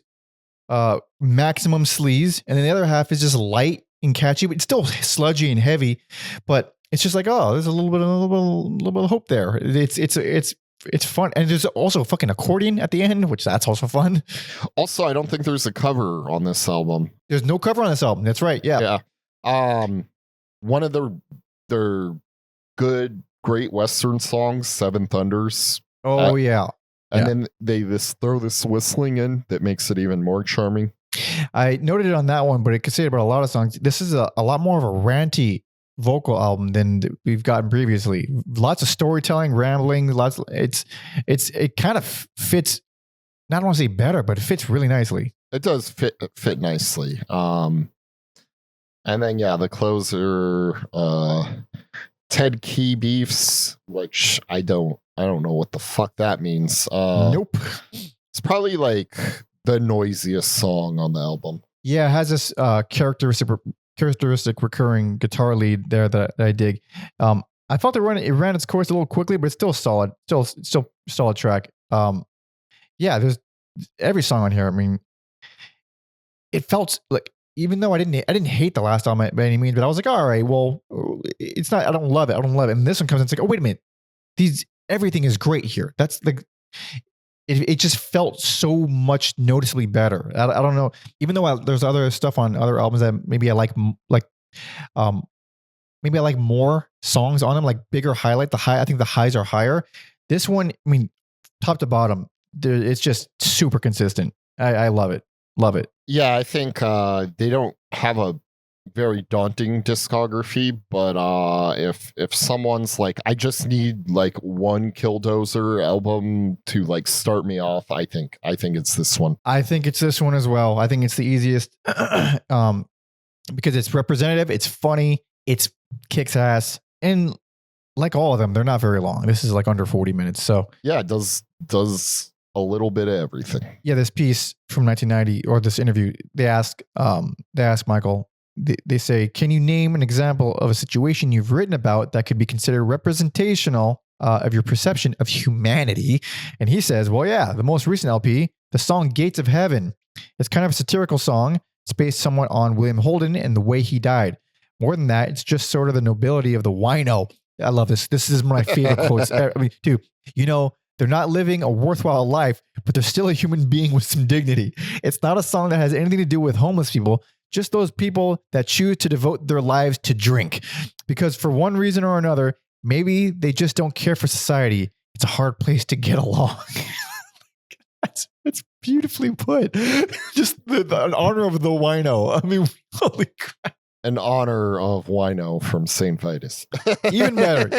maximum sleaze, and then the other half is just light and catchy, but it's still sludgy and heavy. But it's just like, oh, there's a little bit of hope there. It's fun, and there's also a fucking accordion at the end, which that's also fun. Also, I don't think there's a cover on this album. There's no cover on this album. That's right. Yeah. Yeah. One of their good, great Western songs, Seven Thunders. Oh yeah. And then they throw this whistling in that makes it even more charming. I noted it on that one, but I could say it about a lot of songs. This is a lot more of a ranty vocal album than we've gotten previously. Lots of storytelling, rambling, it kind of fits, not want to say better, but it fits really nicely. It does fit nicely. And then the closer, Ted Key Beefs, which I don't know what the fuck that means. Nope. It's probably like the noisiest song on the album. Yeah, it has this characteristic recurring guitar lead there that I dig. I felt it ran its course a little quickly, but it's still solid. Still solid track. Yeah, there's every song on here. I mean, it felt like, even though I didn't hate the last album by any means, but I was like, all right, well, it's not. I don't love it. And this one comes in, it's like, oh wait a minute, everything is great here. That's like. It just felt so much noticeably better. I don't know. Even though there's other stuff on other albums that maybe I like maybe I like more songs on them, like bigger highlight. I think the highs are higher. This one, I mean, top to bottom, it's just super consistent. I love it. Love it. Yeah, I think they don't have a very daunting discography, but if someone's like, I just need like one Killdozer album to like start me off, I think it's this one. I think it's this one as well. I think it's the easiest because it's representative, it's funny, it's kicks ass, and like all of them, they're not very long. This is like under 40 minutes. So yeah, it does a little bit of everything. Yeah, this piece from 1990, or this interview, they ask Michael. They say, can you name an example of a situation you've written about that could be considered representational of your perception of humanity? And he says, well, yeah, the most recent LP, the song Gates of Heaven. It's kind of a satirical song. It's based somewhat on William Holden and the way he died. More than that, it's just sort of the nobility of the wino. I love this. This is one of my favorite quotes. I mean, dude, they're not living a worthwhile life, but they're still a human being with some dignity. It's not a song that has anything to do with homeless people. Just those people that choose to devote their lives to drink. Because for one reason or another, maybe they just don't care for society. It's a hard place to get along. It's beautifully put. Just the honor of the wino. I mean, holy crap. An honor of wino from St. Vitus. Even better.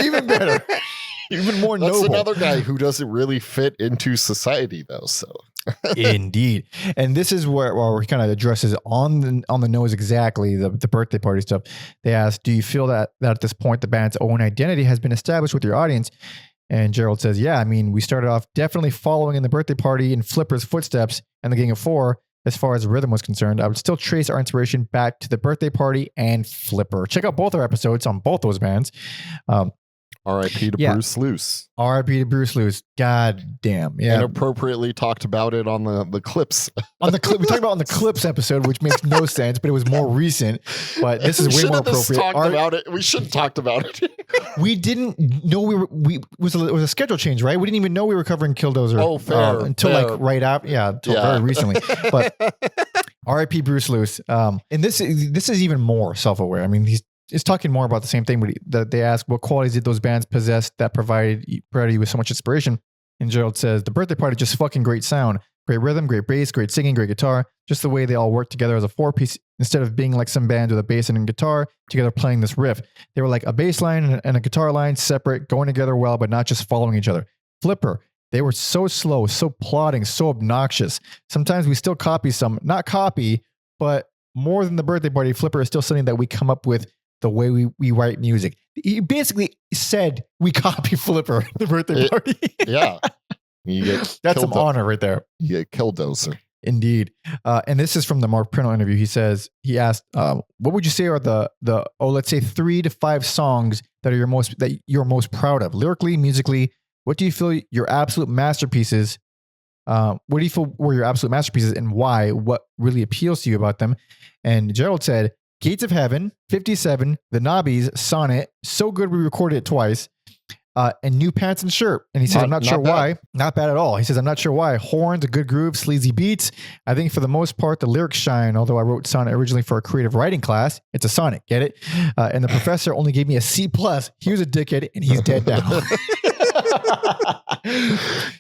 Even more noble. That's another guy who doesn't really fit into society, though. So indeed, and this is where he kind of addresses on the nose exactly the birthday party stuff. They ask, "Do you feel that at this point the band's own identity has been established with your audience?" And Gerald says, "Yeah, I mean, we started off definitely following in the birthday party and Flipper's footsteps and the Gang of Four. As far as rhythm was concerned, I would still trace our inspiration back to the birthday party and Flipper. Check out both our episodes on both those bands." R.I.P. to Bruce Luce. R.I.P. to Bruce Luce. God damn. Yeah. Inappropriately talked about it on the clips. We talked about on the clips episode, which makes no sense, but it was more recent. But this is way more appropriate. We should have talked about it. We didn't know it was a schedule change, right? We didn't even know we were covering Killdozer. Oh, fair. Until like right after. Yeah, until very recently. But R.I.P. Bruce Luce. And this is even more self-aware. I mean, he's talking more about the same thing, but they ask, what qualities did those bands possess that provided you with so much inspiration? And Gerald says, the birthday party, just fucking great sound, great rhythm, great bass, great singing, great guitar, just the way they all worked together as a four-piece instead of being like some bands with a bass and a guitar together playing this riff. They were like a bass line and a guitar line separate, going together well, but not just following each other. Flipper, they were so slow, so plodding, so obnoxious. Sometimes we still not copy, but more than the birthday party, Flipper is still something that we come up with the way we write music. He basically said we copy Flipper, the birthday party. Yeah. That's some honor right there. You get Killdozer. Indeed. And this is from the Mark Prindle interview. He asked, what would you say are let's say 3 to 5 songs that you're most proud of? Lyrically, musically, what do you feel your absolute masterpieces? What do you feel were your absolute masterpieces and why? What really appeals to you about them? And Gerald said, Gates of Heaven, 57, The Nobbies, Sonnet, So Good We Recorded It Twice, and New Pants and Shirt. And he says, I'm not sure why. Not bad at all. He says, I'm not sure why. Horns, a good groove, sleazy beats. I think for the most part, the lyrics shine, although I wrote Sonnet originally for a creative writing class. It's a sonnet, get it? And the professor only gave me a C+. He was a dickhead, and he's dead now.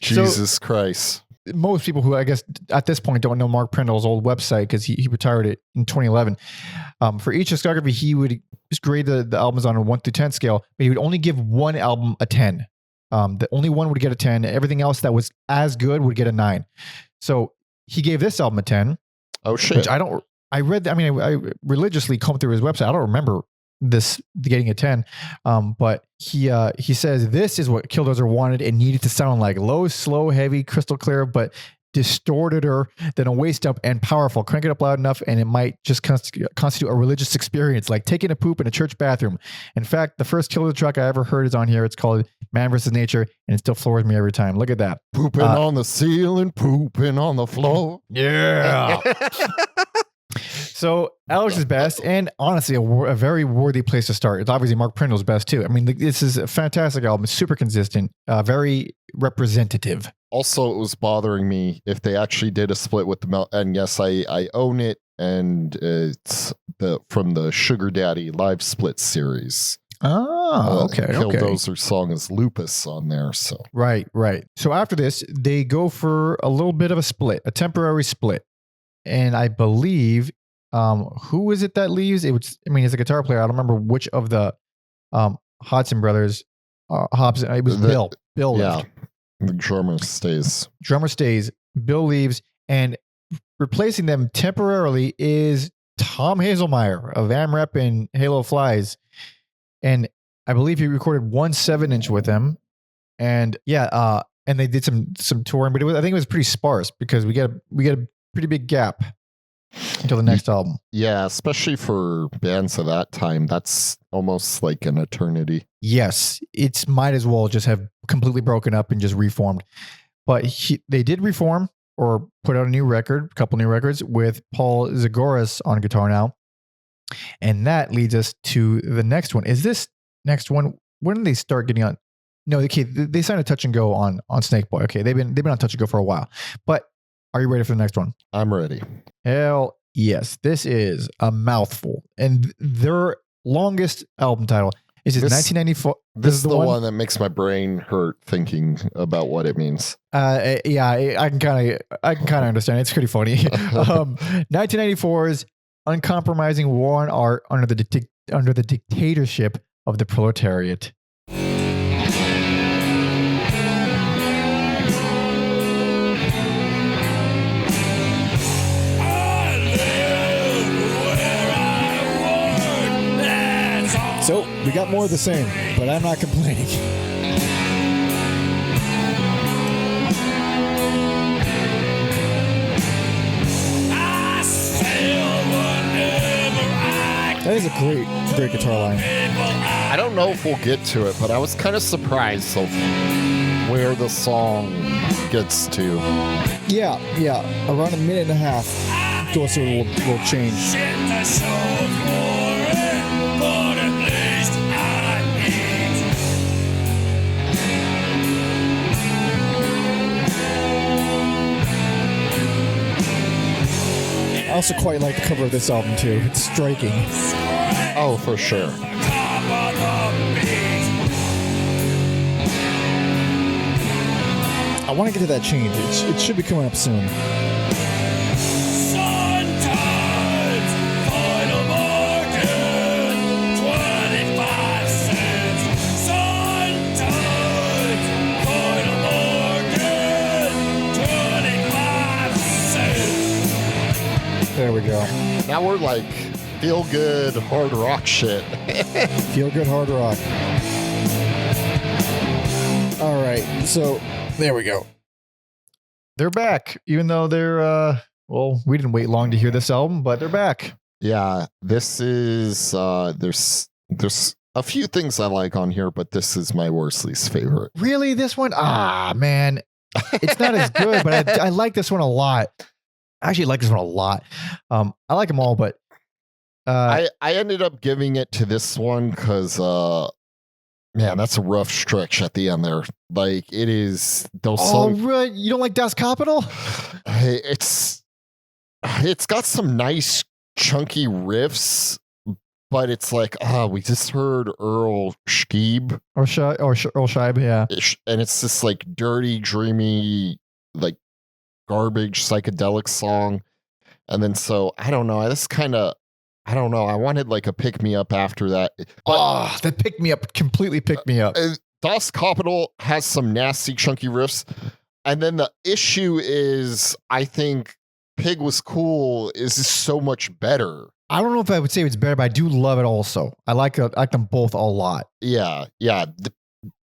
Jesus Christ. Most people who I guess at this point don't know Mark Prindle's old website because he retired it in 2011. For each discography, he would grade the albums on a 1 through 10 scale, but he would only give one album a 10. The only one would get a 10. Everything else that was as good would get a 9. So he gave this album a 10. Oh shit! I religiously combed through his website. I don't remember this getting a 10. But he says this is what Killdozer wanted and needed to sound like: low, slow, heavy, crystal clear, but distorteder than a waist up and powerful. Crank it up loud enough and it might just constitute a religious experience, like taking a poop in a church bathroom. In fact, the first Killdozer track I ever heard is on here. It's called Man vs. Nature, and it still floors me every time. Look at that. Pooping on the ceiling, pooping on the floor. Yeah. So Alex is best, and honestly, a very worthy place to start. It's obviously Mark Prindle's best too. I mean, this is a fantastic album. It's super consistent, very representative. Also, it was bothering me if they actually did a split with the and yes, I own it, and it's from the Sugar Daddy live split series. Oh, okay. Killdozer song is Lupus on there. So right. So after this, they go for a little bit of a split, a temporary split, and I believe. Who is it that leaves? It's a guitar player. I don't remember which of the Hobson brothers. Hobson. It was Bill. Bill left. The drummer stays. Bill leaves, and replacing them temporarily is Tom Hazelmeyer of AMREP and Halo Flies, and I believe he recorded 1 7-inch with them, and and they did some touring, but I think it was pretty sparse because we get a pretty big gap until the next album. Yeah, especially for bands of that time, that's almost like an eternity. Yes, it's might as well just have completely broken up and just reformed. But they did reform or put out a couple new records with Paul Zagoras on guitar now. And that leads us to the next one. Is this next one, when did they start getting on? No, okay, they signed a Touch and Go on Snakeboy. Okay, they've been on Touch and Go for a while. But are you ready for the next one? I'm ready. Hell yes. This is a mouthful. And their longest album title is 1994. This is the one that makes my brain hurt thinking about what it means. I can kind of understand. It's pretty funny. 1994's Uncompromising War on Art under the dictatorship of the Proletariat. So we got more of the same, but I'm not complaining. That is a great guitar line. I don't know if we'll get to it, but I was kind of surprised of where the song gets to. Yeah, around a minute and a half, Killdozer will change. I also quite like the cover of this album too. It's striking. Oh, for sure. I want to get to that change. It should be coming up soon. There we go. Now we're like feel good hard rock shit. Feel good hard rock. All right, so there we go. They're back, even though they're we didn't wait long to hear this album, but they're back. Yeah, this is there's a few things I like on here, but this is my least favorite. Really, this one? Man, it's not as good, but I like this one a lot. I actually like this one a lot. I like them all, but I ended up giving it to this one because man, that's a rough stretch at the end there. Like it is those songs. Right. You don't like Das Kapital? It's got some nice chunky riffs, but it's like we just heard Earl Scheib or Earl Scheib, yeah. And it's this like dirty, dreamy, like garbage psychedelic song. And then so I don't know. I don't know. I wanted like a pick me up after that. That pick me up completely picked me up. Das Kapital has some nasty chunky riffs. And then the issue is I think Pig Was Cool is so much better. I don't know if I would say it's better, but I do love it also. I like them both a lot. Yeah. The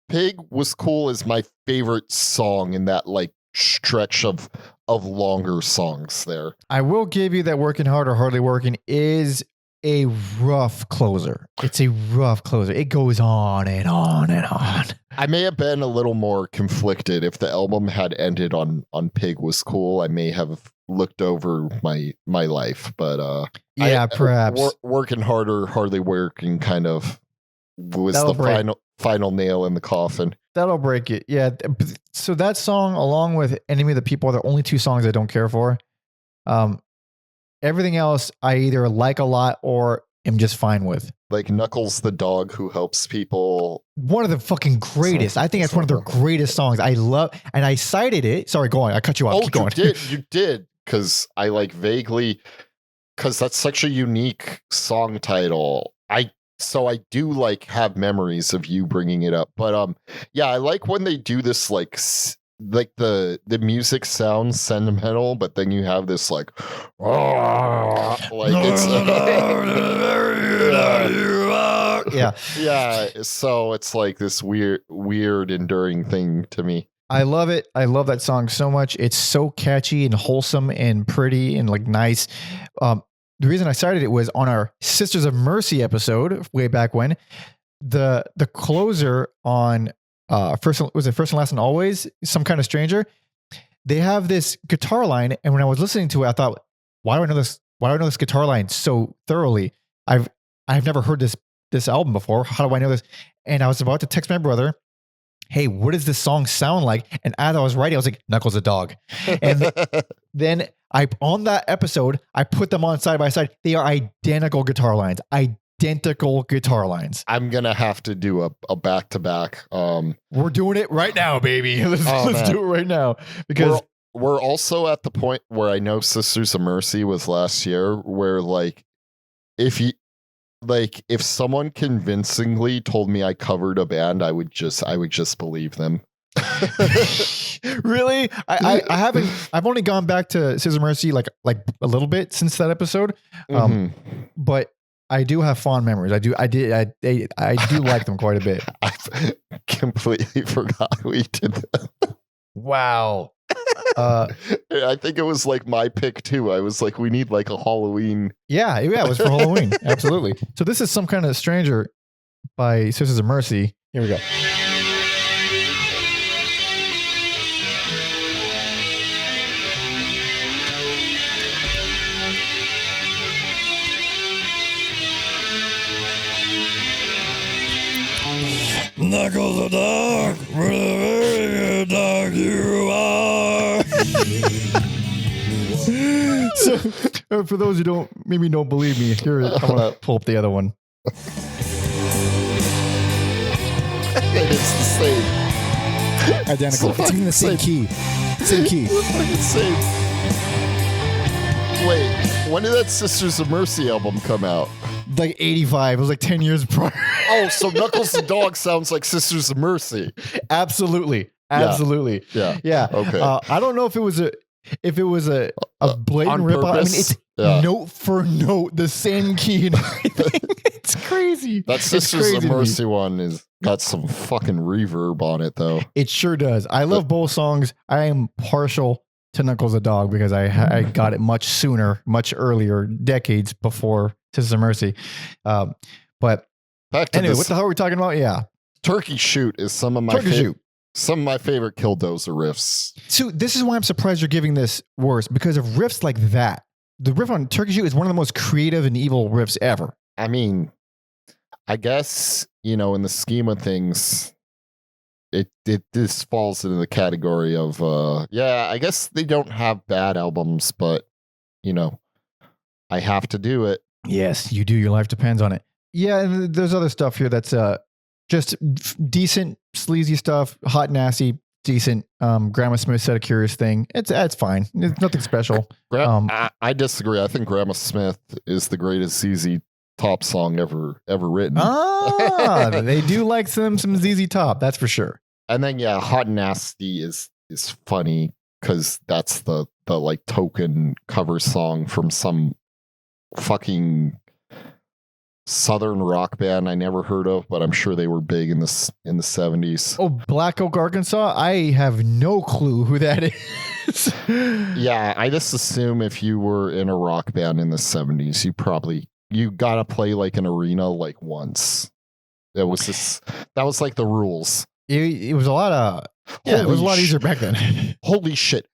Pig Was Cool is my favorite song in that like stretch of of longer songs there. I will give you that Working Hard or Hardly Working is a rough closer. It's a rough closer. It goes on and on and on. I may have been a little more conflicted. If the album had ended on Pig Was Cool, I may have looked over my life. But perhaps. Working Harder, Hardly Working kind of was That'll the break. final nail in the coffin. That'll break it. Yeah. So that song, along with Enemy of the People, are the only two songs I don't care for. Everything else I either like a lot or am just fine with. Like Knuckles the dog who helps people. One of the fucking greatest. I think that's one of their greatest songs. I love, and I cited it. Sorry, go on. I cut you off. Keep going. You did. Because I like vaguely, because that's such a unique song title. So I do like have memories of you bringing it up. But yeah, I like when they do this like the music sounds sentimental, but then you have this like it's yeah. So it's like this weird enduring thing to me. I love it. I love that song so much. It's so catchy and wholesome and pretty and like nice. The reason I cited it was on our Sisters of Mercy episode way back when. The closer on First and Last and Always, Some Kind of Stranger. They have this guitar line, and when I was listening to it, I thought, why do I know this? Why do I know this guitar line so thoroughly? I've never heard this album before. How do I know this? And I was about to text my brother, hey, what does this song sound like? And as I was writing, I was like, Knuckles the dog. And then on that episode, I put them on side by side. They are identical guitar lines. Identical guitar lines. I'm gonna have to do a back to back. We're doing it right now, baby. Let's do it right now, because we're also at the point where I know Sisters of Mercy was last year, where like if someone convincingly told me I covered a band, I would just believe them. Really? I've only gone back to Sisters of Mercy like a little bit since that episode. But I do have fond memories. I do like them quite a bit. I completely forgot we did that. Wow. I think it was like my pick too. I was like, we need like a Halloween. Yeah, it was for Halloween. Absolutely. So this is Some Kind of Stranger by Sisters of Mercy. Here we go. Knuckles the dog, what a very good dog you are. So, for those who don't believe me, here I'm gonna pull up the other one. It's the same. Identical. It's even the same key. Same key. Same. Wait, when did that Sisters of Mercy album come out? Like 85. It was like 10 years prior. Oh, so Knuckles the dog sounds like Sisters of Mercy. Absolutely. Yeah. Okay. I don't know if it was a blatant rip off. I mean, it's note for note the same key and everything. It's crazy. That Sisters of Mercy one is got some fucking reverb on it though. It sure does. I love both songs. I am partial to Knuckles the dog because I got it much sooner, much earlier, decades before Sisters of Mercy. But back to anyway, what the hell are we talking about? Yeah. Turkey Shoot is some of my favorite Killdozer riffs. So this is why I'm surprised you're giving this worse, because of riffs like that. The riff on Turkey Shoot is one of the most creative and evil riffs ever. I mean, I guess, in the scheme of things, this falls into the category of, I guess they don't have bad albums, but, I have to do it. Yes, you do. Your life depends on it. Yeah, and there's other stuff here that's just decent, sleazy stuff, hot, nasty, decent. Grandma Smith said a curious thing. It's fine. It's nothing special. I disagree. I think Grandma Smith is the greatest ZZ Top song ever written. They do like some ZZ Top, that's for sure. And then Hot and Nasty is funny because that's the like token cover song from some fucking southern rock band I never heard of, but I'm sure they were big in the 70s. Oh, Black Oak, Arkansas? I have no clue who that is. Yeah, I just assume if you were in a rock band in the 70s, you gotta play like an arena like once. That was like the rules. It was a lot of it was a lot easier back then. Holy shit.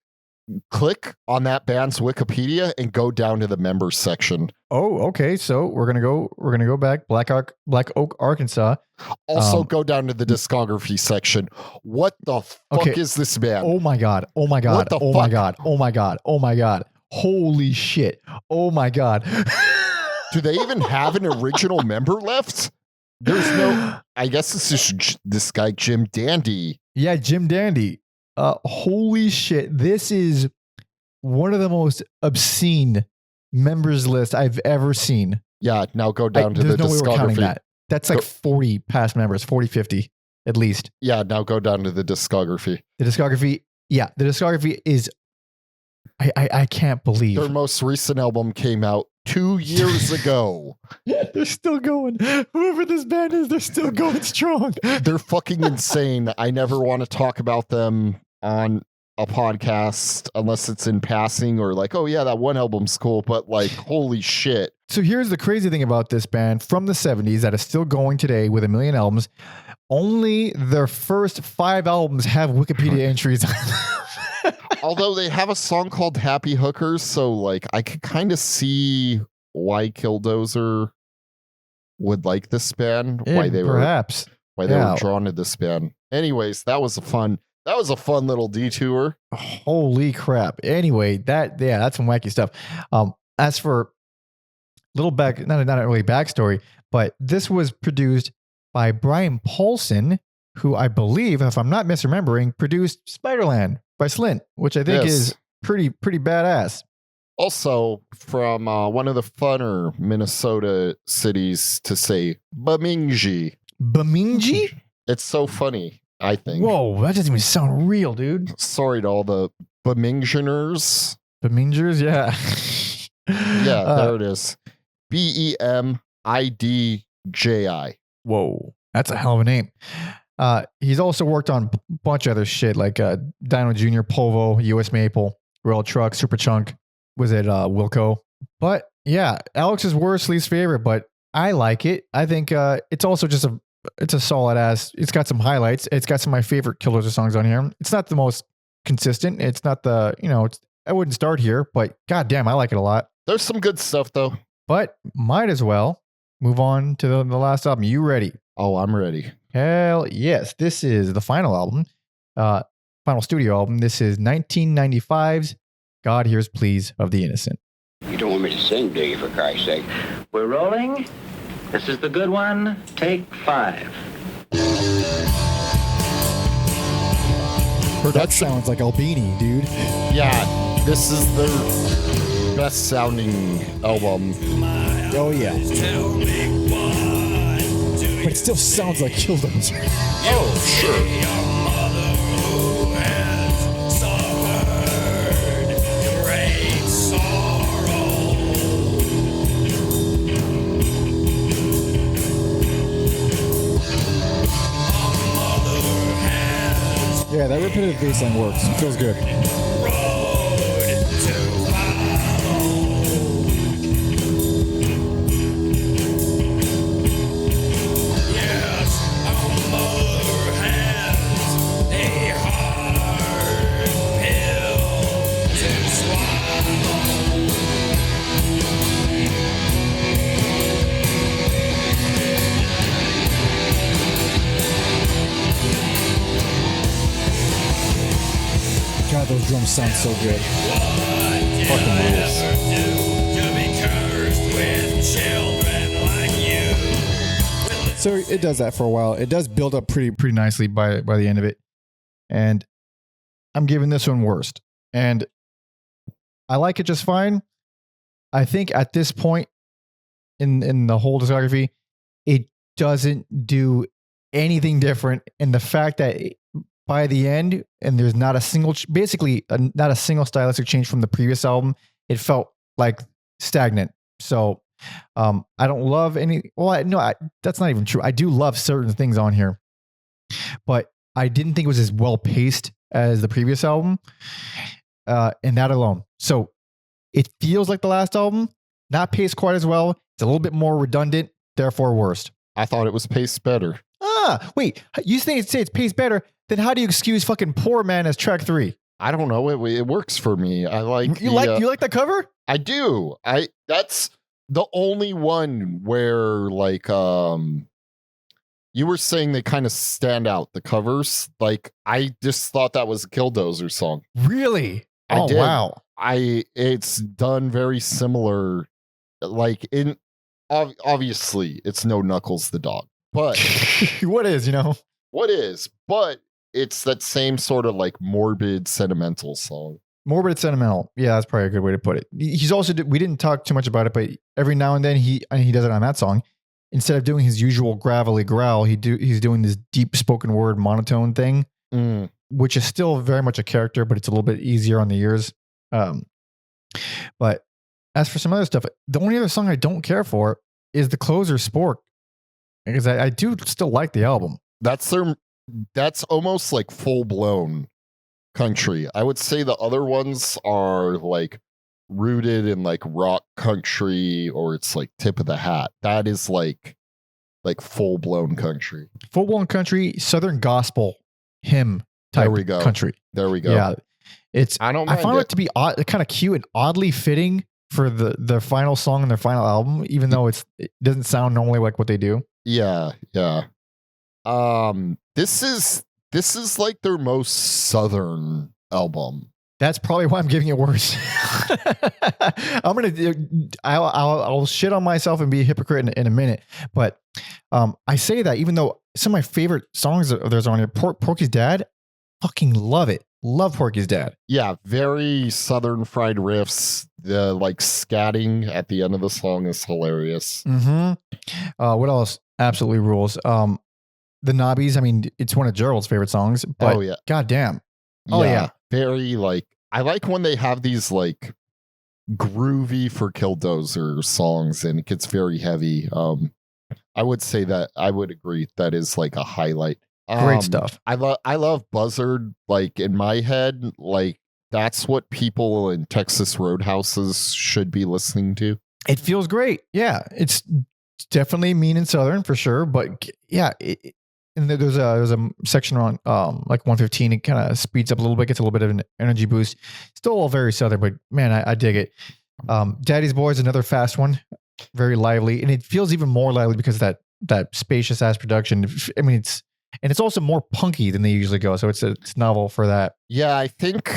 Click on that band's Wikipedia and go down to the members section. Oh, okay. So we're gonna go back. Black Oak, Arkansas. Also go down to the discography section. What the fuck is this band? Oh my god. Oh my god. What the my fuck? god. Oh my god. Oh my god. Holy shit. Oh my god. Do they even have an original member left? There's no. I guess it's just this guy Jim Dandy. Yeah, Jim Dandy. Holy shit. This is one of the most obscene members list I've ever seen. Yeah, now go down to the there's no way we're counting discography. that. That's like 40 past members, 40, 50 at least. Yeah, now go down to the discography. The discography is I can't believe Their most recent album came out 2 years ago. they're still going. Whoever this band is, they're still going strong. They're fucking insane. I never want to talk about them on a podcast unless it's in passing or like, oh yeah, that one album's cool, but like, holy shit. So here's the crazy thing about this band from the 70s that is still going today with 1 million albums. Only their first 5 albums have Wikipedia entries on them. Although they have a song called Happy Hookers, so like I could kind of see why Killdozer would like this band, why they were drawn to this band. Anyways, that was a fun little detour. Holy crap. Anyway, that's some wacky stuff. As for little not really backstory, but this was produced by Brian Paulson, who I believe, if I'm not misremembering, produced Spiderland by Slint, which I think is pretty badass. Also, from one of the funner Minnesota cities to say Bemidji. Bemidji? It's so funny, I think. Whoa, that doesn't even sound real, dude. Sorry to all the Bemidjianers. Bemidjers, yeah. Yeah, there it is. Bemidji. Whoa, that's a hell of a name. He's also worked on a bunch of other shit like Dino Jr., Polvo, US Maple, Royal Truck, Super Chunk. Was it Wilco? But yeah, Alex's worst, least favorite, but I like it. I think it's also just it's a solid ass. It's got some highlights. It's got some of my favorite Killdozer songs on here. It's not the most consistent. It's not I wouldn't start here, but goddamn, I like it a lot. There's some good stuff though. But might as well move on to the last album. You ready? Oh, I'm ready. Hell yes. This is the final album, final studio album. This is 1995's God Hears Pleas of the Innocent. You don't want me to sing, do you, for Christ's sake? We're rolling. This is the good one. Take 5. That sounds like Albini, dude. Yeah, this is their best sounding album. Oh yeah. But it still sounds like Killdozer. Oh, sure. Yeah, that repetitive bass line works. It feels good. God, those drums sound so good. Fucking rules. So it does that for a while. It does build up pretty Nicely by the end of it. And I'm giving this one worst. And I like it just fine. I think at this point in the whole discography, it doesn't do anything different. And the fact that by the end, and there's not a single, not a single stylistic change from the previous album, it felt like stagnant. So I don't love any. Well, that's not even true. I do love certain things on here, but I didn't think it was as well paced as the previous album. and that alone. So it feels like the last album, not paced quite as well. It's a little bit more redundant, therefore worst. I thought it was paced better. Wait, you say it's paced better? Then how do you excuse fucking Poor Man as track 3? I don't know. It works for me. I like You like the cover? I do. That's the only one where like you were saying they kind of stand out, the covers. Like I just thought that was a Killdozer song. Really? I did. Wow. It's done very similar. Like obviously it's no Knuckles the dog, but What is? but it's that same sort of like morbid sentimental song. Morbid sentimental. Yeah, that's probably a good way to put it. He's also, we didn't talk too much about it, but every now and then he does it on that song. Instead of doing his usual gravelly growl, he's doing this deep spoken word monotone thing, which is still very much a character, but it's a little bit easier on the ears. But as for some other stuff, the only other song I don't care for is the closer Spork, because I do still like the album. That's almost like full blown country. I would say the other ones are like rooted in like rock country, or it's like tip of the hat. That is like full blown country. Full blown country, Southern gospel hymn type country. There we go. Yeah. I found it to be kind of cute and oddly fitting for the final song in their final album, even though it doesn't sound normally like what they do. Yeah. This is like their most Southern album. That's probably why I'm giving it worse. I'll shit on myself and be a hypocrite in a minute, but I say that even though some of my favorite songs of theirs are on here, Porky's Dad, fucking love it. Love Porky's Dad. Yeah, very Southern fried riffs. The like scatting at the end of the song is hilarious. What else? Absolutely rules. The Nobbies, I mean, it's one of Gerald's favorite songs, but goddamn. Oh yeah. Very like, I like when they have these like groovy for Killdozer songs and it gets very heavy. I would say that I would agree that is like a highlight. Great stuff. I love Buzzard. Like in my head, like that's what people in Texas roadhouses should be listening to. It feels great. Yeah, it's definitely mean and Southern for sure. But yeah, and there's a section on like 115. It kind of speeds up a little bit, gets a little bit of an energy boost. Still all very Southern, but man, I dig it. Daddy's Boy is another fast one, very lively, and it feels even more lively because of that spacious ass production. I mean, it's also more punky than they usually go, so it's novel for that. Yeah, I think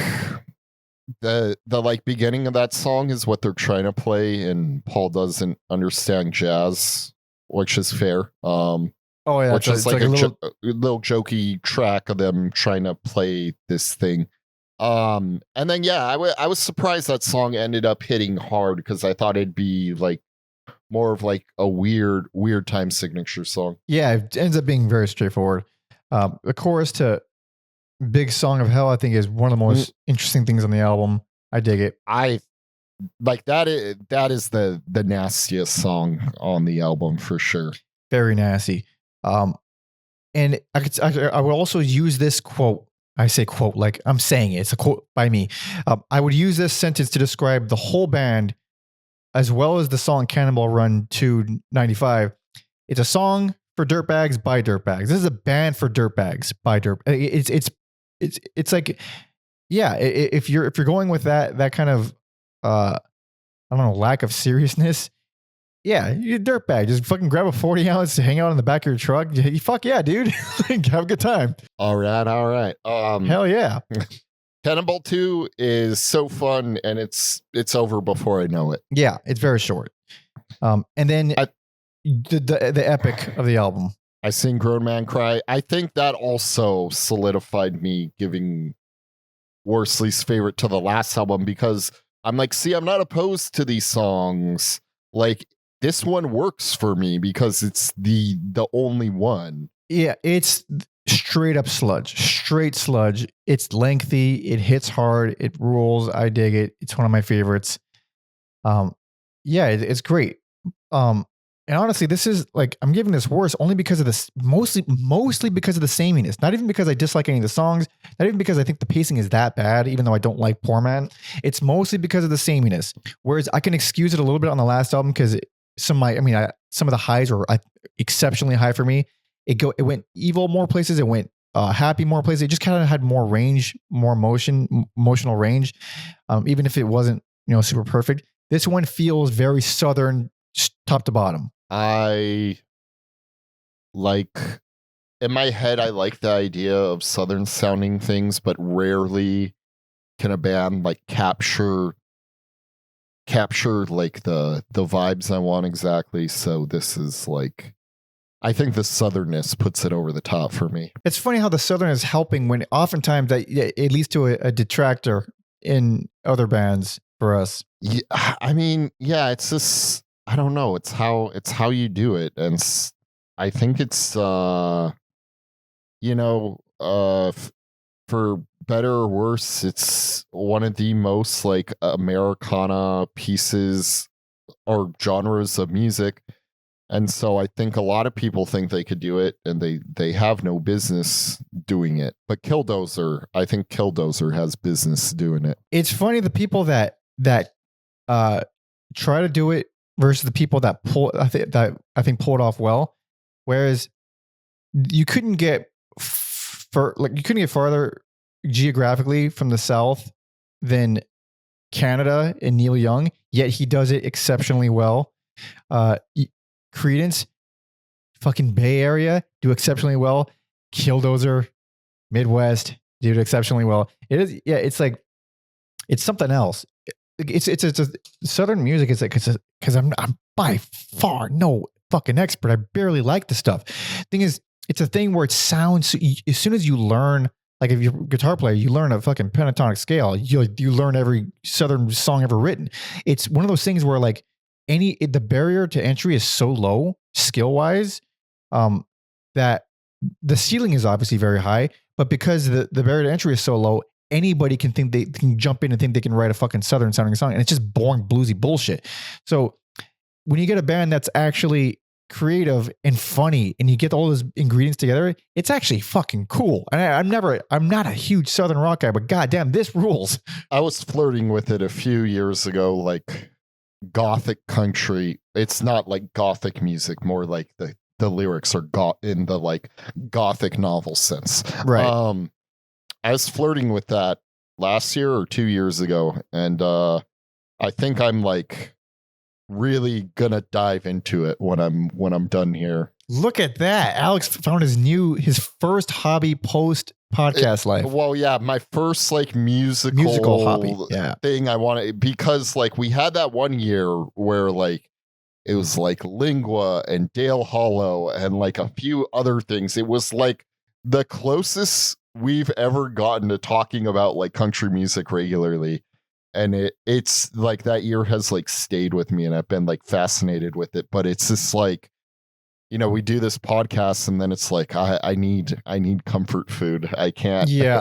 the like beginning of that song is what they're trying to play, and Paul doesn't understand jazz, which is fair. Oh yeah, which is like a little jokey track of them trying to play this thing. And then I was surprised that song ended up hitting hard because I thought it'd be like more of like a weird time signature song. Yeah, it ends up being very straightforward. The chorus to Big Song of Hell, I think, is one of the most interesting things on the album. I dig it. I like that is the nastiest song on the album for sure. Very nasty. And I would also use this quote. I say quote like I'm saying it. It's a quote by me. I would use this sentence to describe the whole band, as well as the song Cannonball Run 295. It's a song for dirtbags by dirtbags. This is a band for dirtbags by dirtbags. It's like, yeah, if you're going with that kind of I don't know, lack of seriousness, yeah, you're a dirtbag. Just fucking grab a 40 ounce to hang out in the back of your truck. Fuck yeah, dude. Have a good time. All right. Hell yeah. Cannonball 2 is so fun, and it's over before I know it. Yeah, it's very short. And then the epic of the album. I Sing Grown Man Cry. I think that also solidified me giving Worsley's favorite to the last album, because I'm like, see, I'm not opposed to these songs. Like, this one works for me because it's the only one. Yeah, it's straight up sludge. Straight sludge. It's lengthy. It hits hard. It rules. I dig it. It's one of my favorites. Yeah, it's great. And honestly, this is like, I'm giving this worse only because of this, mostly because of the sameness. Not even because I dislike any of the songs, not even because I think the pacing is that bad, even though I don't like Poor Man. It's mostly because of the sameness. Whereas I can excuse it a little bit on the last album because some of the highs were exceptionally high for me. It went evil more places. It went happy more places. It just kind of had more range, more emotional range. Even if it wasn't, super perfect. This one feels very Southern top to bottom. I like, in my head, I like the idea of Southern sounding things, but rarely can a band like capture like the vibes I want exactly. So this is like, I think the Southernness puts it over the top for me. It's funny how the Southern is helping when oftentimes it leads to a detractor in other bands for us. Yeah, I mean, yeah, it's just, I don't know. It's how you do it, and I think it's for better or worse, it's one of the most like Americana pieces or genres of music, and so I think a lot of people think they could do it, and they have no business doing it. But I think Killdozer has business doing it. It's funny the people that try to do it versus the people that pull it off well. Whereas you couldn't get farther geographically from the South than Canada and Neil Young, yet he does it exceptionally well. Creedence, fucking Bay Area, do exceptionally well. Killdozer, Midwest, do it exceptionally well. It is, yeah. It's like, it's something else. It's a Southern music. It's like, because I'm by far no fucking expert. I barely like the stuff. Thing is, it's a thing where it sounds, as soon as you learn, like if you're a guitar player, you learn a fucking pentatonic scale. You learn every Southern song ever written. It's one of those things where like the barrier to entry is so low skill wise, that the ceiling is obviously very high, but because the barrier to entry is so low, anybody can think they can jump in and think they can write a fucking Southern sounding song, and it's just boring bluesy bullshit. So when you get a band that's actually creative and funny and you get all those ingredients together, it's actually fucking cool. And I'm not a huge Southern rock guy, but goddamn, this rules. I was flirting with it a few years ago, like gothic country. It's not like gothic music, more like the lyrics are in the like gothic novel sense. Right. I was flirting with that last year or 2 years ago, and I think I'm like really gonna dive into it when I'm done here. Look at that. Alex found his first hobby post podcast life. Well, yeah, my first like musical hobby thing I wanted, because like we had that one year where like it was like Lingua and Dale Hollow and like a few other things. It was like the closest we've ever gotten to talking about like country music regularly. And it's like that year has like stayed with me, and I've been like fascinated with it. But it's just like, we do this podcast, and then it's like I need comfort food. I can't. Yeah,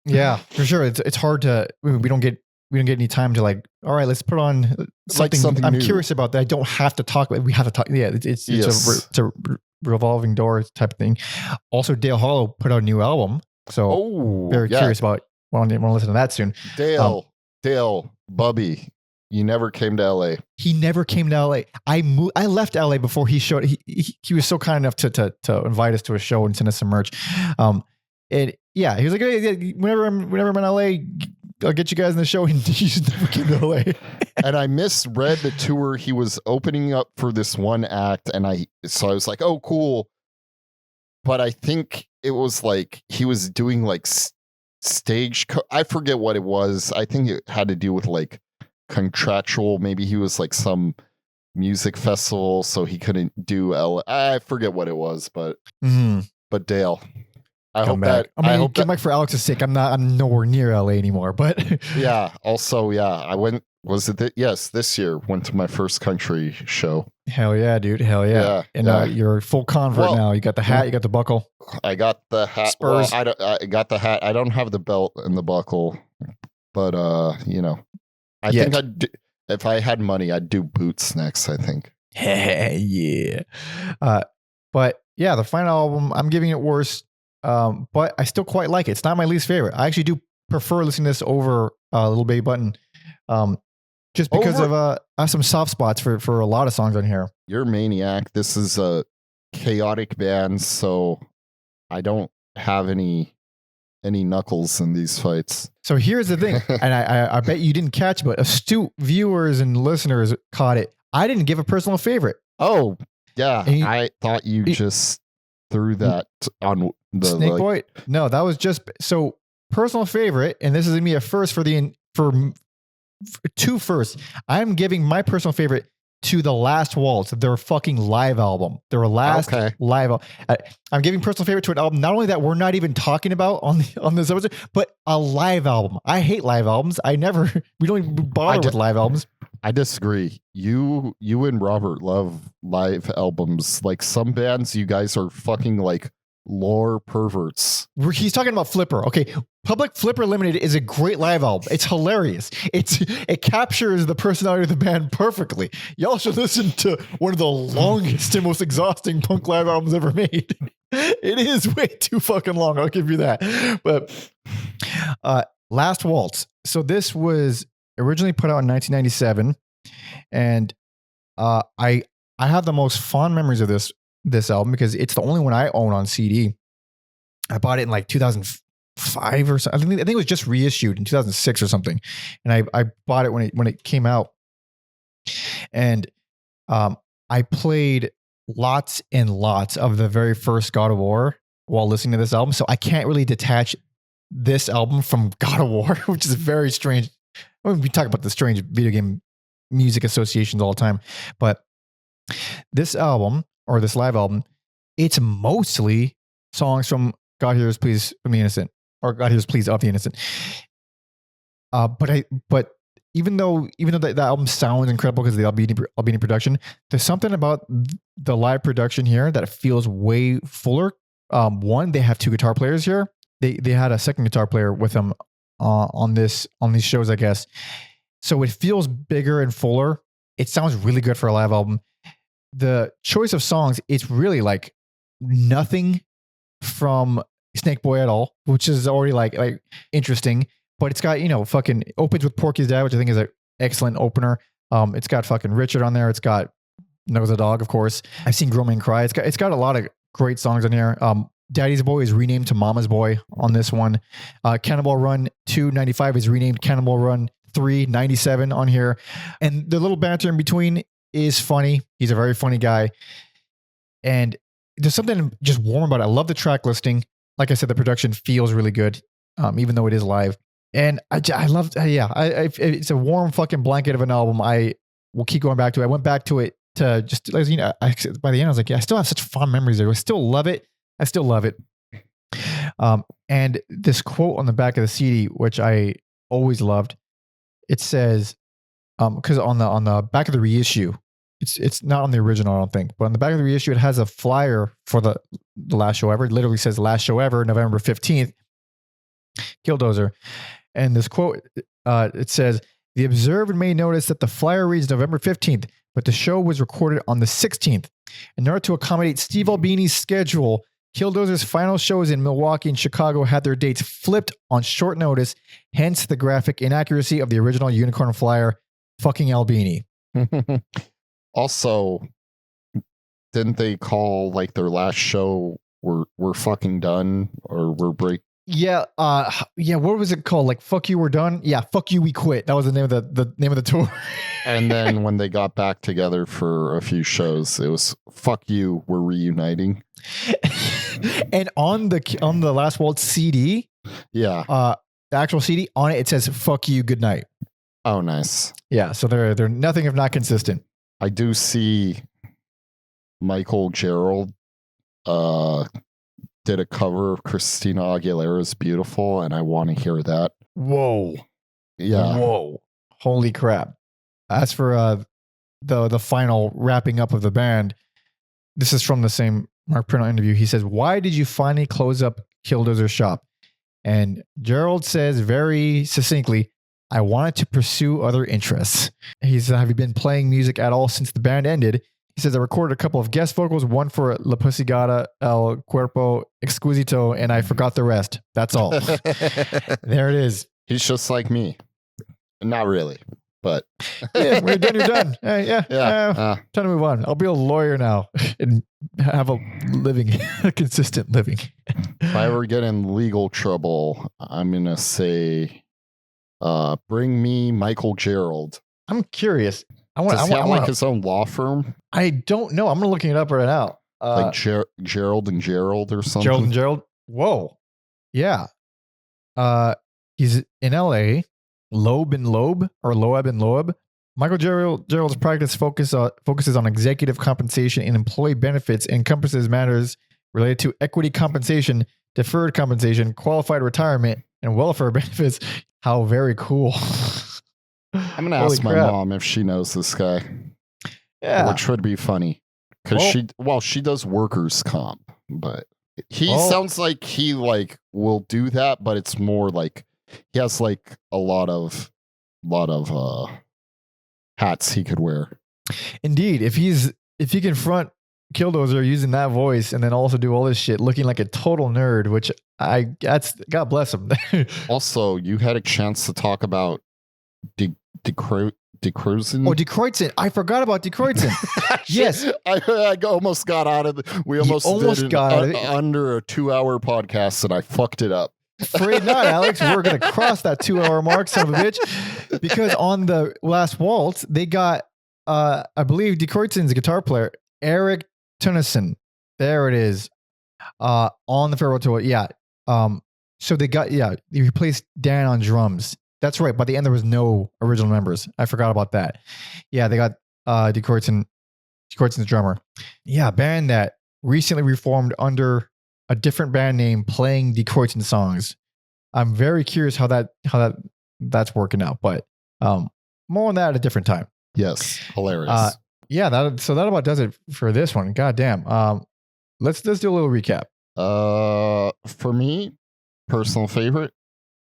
yeah, for sure. It's hard to. We don't get any time to like. All right, let's put on something I'm new. Curious about that I don't have to talk about. We have to talk. Yeah, it's a revolving door type of thing. Also, Dale Hollow put out a new album, so very curious about. Want to listen to that soon. Dale, Bubby, you never came to LA. He never came to LA. I left LA before he showed. He was so kind enough to invite us to a show and send us some merch. And yeah, he was like, hey, whenever I'm in LA, I'll get you guys in the show. And he just never came to LA. And I misread the tour. He was opening up for this one act, and so I was like, oh, cool. But I think it was like he was doing like stage. I forget what it was. I think it had to do with like contractual. Maybe he was like some music festival, so he couldn't do LA. I forget what it was, but but Dale, I hope come back for Alex's sake. I'm nowhere near LA anymore, but yeah. Also, yeah, I went. Was it this year went to my first country show. Hell yeah, dude. Hell yeah. And you're a full convert now. You got the hat, you got the buckle. I got the hat. Spurs. Well, I got the hat. I don't have the belt and the buckle, but I think if I had money, I'd do boots next, I think. Yeah. But yeah, the final album, I'm giving it worse. But I still quite like it. It's not my least favorite. I actually do prefer listening to this over Little Baby Buntin. Just because I have some soft spots for a lot of songs on here. You're a maniac. This is a chaotic band, so I don't have any knuckles in these fights. So here's the thing, and I bet you didn't catch, but astute viewers and listeners caught it. I didn't give a personal favorite. Oh, yeah. I thought you he- just threw that on the Snakeboy. No, that was just so personal favorite, and this is gonna be a first for two firsts. I'm giving my personal favorite to the Last Waltz, their fucking live album. Their last live album. I'm giving personal favorite to an album. Not only that we're not even talking about on this episode, but a live album. I hate live albums. We don't even bother with live albums. I disagree. You and Robert love live albums. Like some bands, you guys are fucking like lore perverts. He's talking about Flipper. Okay. Public Flipper Limited is a great live album. It's hilarious. It captures the personality of the band perfectly. Y'all should listen to one of the longest and most exhausting punk live albums ever made. It is way too fucking long. I'll give you that. But Last Waltz. So this was originally put out in 1997, and I have the most fond memories of this album because it's the only one I own on CD. I bought it in like 2005 or something. I think it was just reissued in 2006 or something, and I bought it when it came out, and I played lots and lots of the very first God of War while listening to this album. So I can't really detach this album from God of War, which is very strange. I mean, we talk about the strange video game music associations all the time, but this album or this live album, it's mostly songs from God Hears Pleas from the Innocent or God Hears Pleas of the Innocent. But even though that album sounds incredible because of the Albini production, there's something about the live production here that feels way fuller. One, they have two guitar players here. They had a second guitar player with them on these shows, I guess. So it feels bigger and fuller. It sounds really good for a live album. The choice of songs, it's really like nothing from Snakeboy at all, which is already like interesting. But it's got, fucking opens with Porky's Dad, which I think is an excellent opener. It's got fucking Richard on there. It's got Nose a Dog, of course. I've seen Grown Man Cry. It's got a lot of great songs on here. Daddy's Boy is renamed to Mama's Boy on this one. Cannonball Run 295 is renamed Cannonball Run 397 on here. And the little banter in between is funny. He's a very funny guy. And there's something just warm about it. I love the track listing. Like I said, the production feels really good, even though it is live. And I love, it's a warm fucking blanket of an album. I will keep going back to it. I went back to it to just, by the end, I was like, yeah, I still have such fond memories there. I still love it. And this quote on the back of the CD, which I always loved, it says, because on the back of the reissue, it's not on the original, I don't think, but on the back of the reissue, it has a flyer for the last show ever. It literally says last show ever, November 15th, Killdozer. And this quote, it says, "The Observer may notice that the flyer reads November 15th, but the show was recorded on the 16th. In order to accommodate Steve Albini's schedule, Killdozer's final shows in Milwaukee and Chicago had their dates flipped on short notice, hence the graphic inaccuracy of the original Unicorn flyer. Fucking Albini." Also, didn't they call like their last show we're fucking done or we're break? Yeah, what was it called? Like, fuck you, we're done. Yeah, fuck you, we quit. That was the name of the name of the tour. And then when they got back together for a few shows, it was fuck you, we're reuniting. And on the Last Waltz CD, yeah, the actual CD on it says "fuck you, good night." Oh, nice. Yeah, so they're nothing if not consistent. I do see Michael Gerald did a cover of Christina Aguilera's "Beautiful," and I want to hear that. Whoa. Yeah. Whoa. Holy crap. As for the final wrapping up of the band, this is from the same Mark Prino interview. He says, "Why did you finally close up Killdozer's shop?" And Gerald says very succinctly, "I wanted to pursue other interests." He said, "Have you been playing music at all since the band ended?" He says, I recorded a couple of guest vocals, one for La Pusigata, El Cuerpo Exquisito, and I forgot the rest. That's all. There it is. He's just like me. Not really, but Yeah, when you're done, you're done. Time to move on. I'll be a lawyer now and have a living, a consistent living. if I ever get in legal trouble, I'm going to say, bring me Michael Gerald. I'm curious. Does he have like his own law firm? I don't know. I'm looking it up right now. Like Gerald and Gerald or something? Gerald and Gerald. Whoa. Yeah. He's in LA. Loeb and Loeb or Loeb and Loeb. Michael Gerald's practice focuses on executive compensation and employee benefits, encompasses matters related to equity compensation, deferred compensation, qualified retirement, and welfare benefits. How very cool. I'm going to ask my mom if she knows this guy. Yeah. Which would be funny. Because she does workers' comp, but he sounds like he like will do that, but it's more like he has like a lot of hats he could wear. Indeed. If he can front Killdozer using that voice and then also do all this shit looking like a total nerd, which that's God bless him. Also, you had a chance to talk about DeCreutzen. Oh, DeCreutzen. I forgot about DeCreutzen. Yes. I almost got out of we almost got out of it. Under a 2-hour podcast and I fucked it up. Afraid not, Alex. We're going to cross that 2-hour mark, son of a bitch. Because on the Last Waltz, they got, I believe, DeCreutzen's guitar player, Eric Tennyson. There it is. On the farewell tour. Yeah. So they replaced Dan on drums. That's right. By the end, there was no original members. I forgot about that. Yeah, they got DeCreutzen's drummer. Yeah, a band that recently reformed under a different band name playing DeCreutzen songs. I'm very curious how that's working out, but more on that at a different time. Yes, hilarious. Yeah, that about does it for this one. God damn. Let's do a little recap. For me, personal favorite,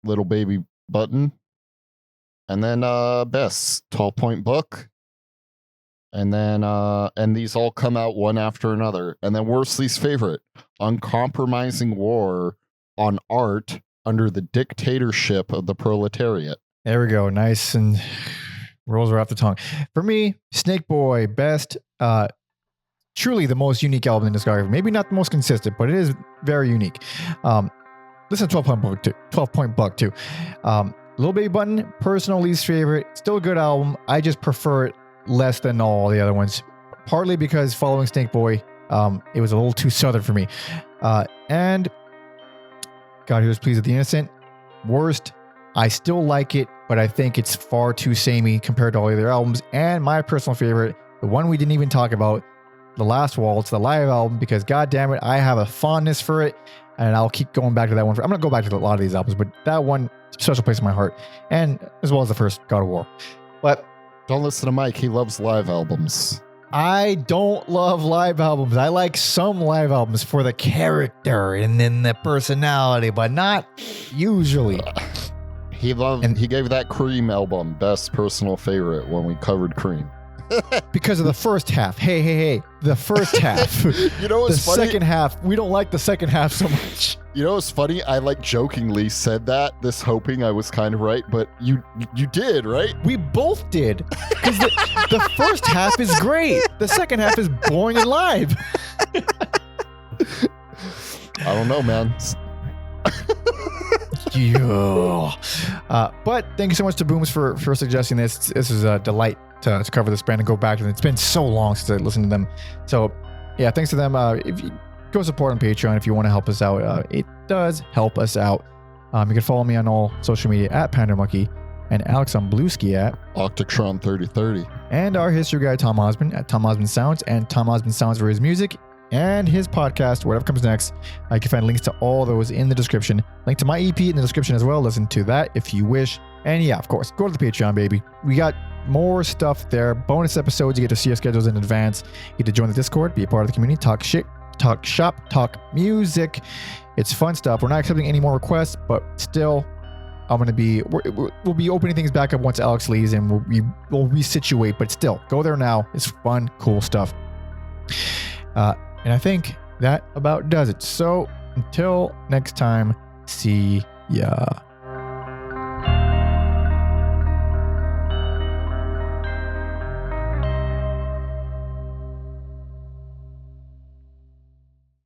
Little Baby Buntin. And then best 12-point book. And then and these all come out one after another. And then worst least favorite, Uncompromising War on Art under the Dictatorship of the Proletariat. There we go. Nice and rolls right off the tongue. For me, Snakeboy, best, truly the most unique album in discography. Maybe not the most consistent, but it is very unique. Listen to 12-point buck too. Little Baby Buntin, personal least favorite. Still a good album. I just prefer it less than all the other ones. Partly because following Snakeboy, it was a little too southern for me. And God, here's Pleas of the Innocent. Worst, I still like it, but I think it's far too samey compared to all the other albums. And my personal favorite, the one we didn't even talk about, The Last Waltz, the live album, because God damn it, I have a fondness for it, and I'll keep going back to that one. I'm going to go back to a lot of these albums, but that one, special place in my heart, and as well as the first God of War. But don't listen to Mike. He loves live albums. I don't love live albums. I like some live albums for the character and then the personality, but not usually. He gave that Cream album best personal favorite when we covered Cream. Because of the first half. Hey. The first half. You know what's funny? The second half. We don't like the second half so much. You know what's funny? I like jokingly said that, this hoping I was kind of right, but you did, right? We both did. Because the first half is great. The second half is boring and live. I don't know, man. Yeah. But thank you so much to Booms for suggesting this. This is a delight to cover this band and go back. And it's been so long since I listened to them. So yeah, thanks to them. If you go support on Patreon if you want to help us out. It does help us out. You can follow me on all social media at PandaMonkey and Alex on Blueski at Octatron 3030. And our history guy Tom Osman at Tom Osman Sounds and Tom Osman Sounds for his music and his podcast, Whatever Comes Next. You can find links to all those in the description. Link to my EP in the description as well. Listen to that if you wish. And yeah, of course, go to the Patreon, baby. We got more stuff there. Bonus episodes. You get to see our schedules in advance. You get to join the Discord, be a part of the community, talk shit, talk shop, talk music. It's fun stuff. We're not accepting any more requests, but still, we'll be opening things back up once Alex leaves and we'll resituate, but still, go there now. It's fun, cool stuff. And I think that about does it. So until next time, see ya.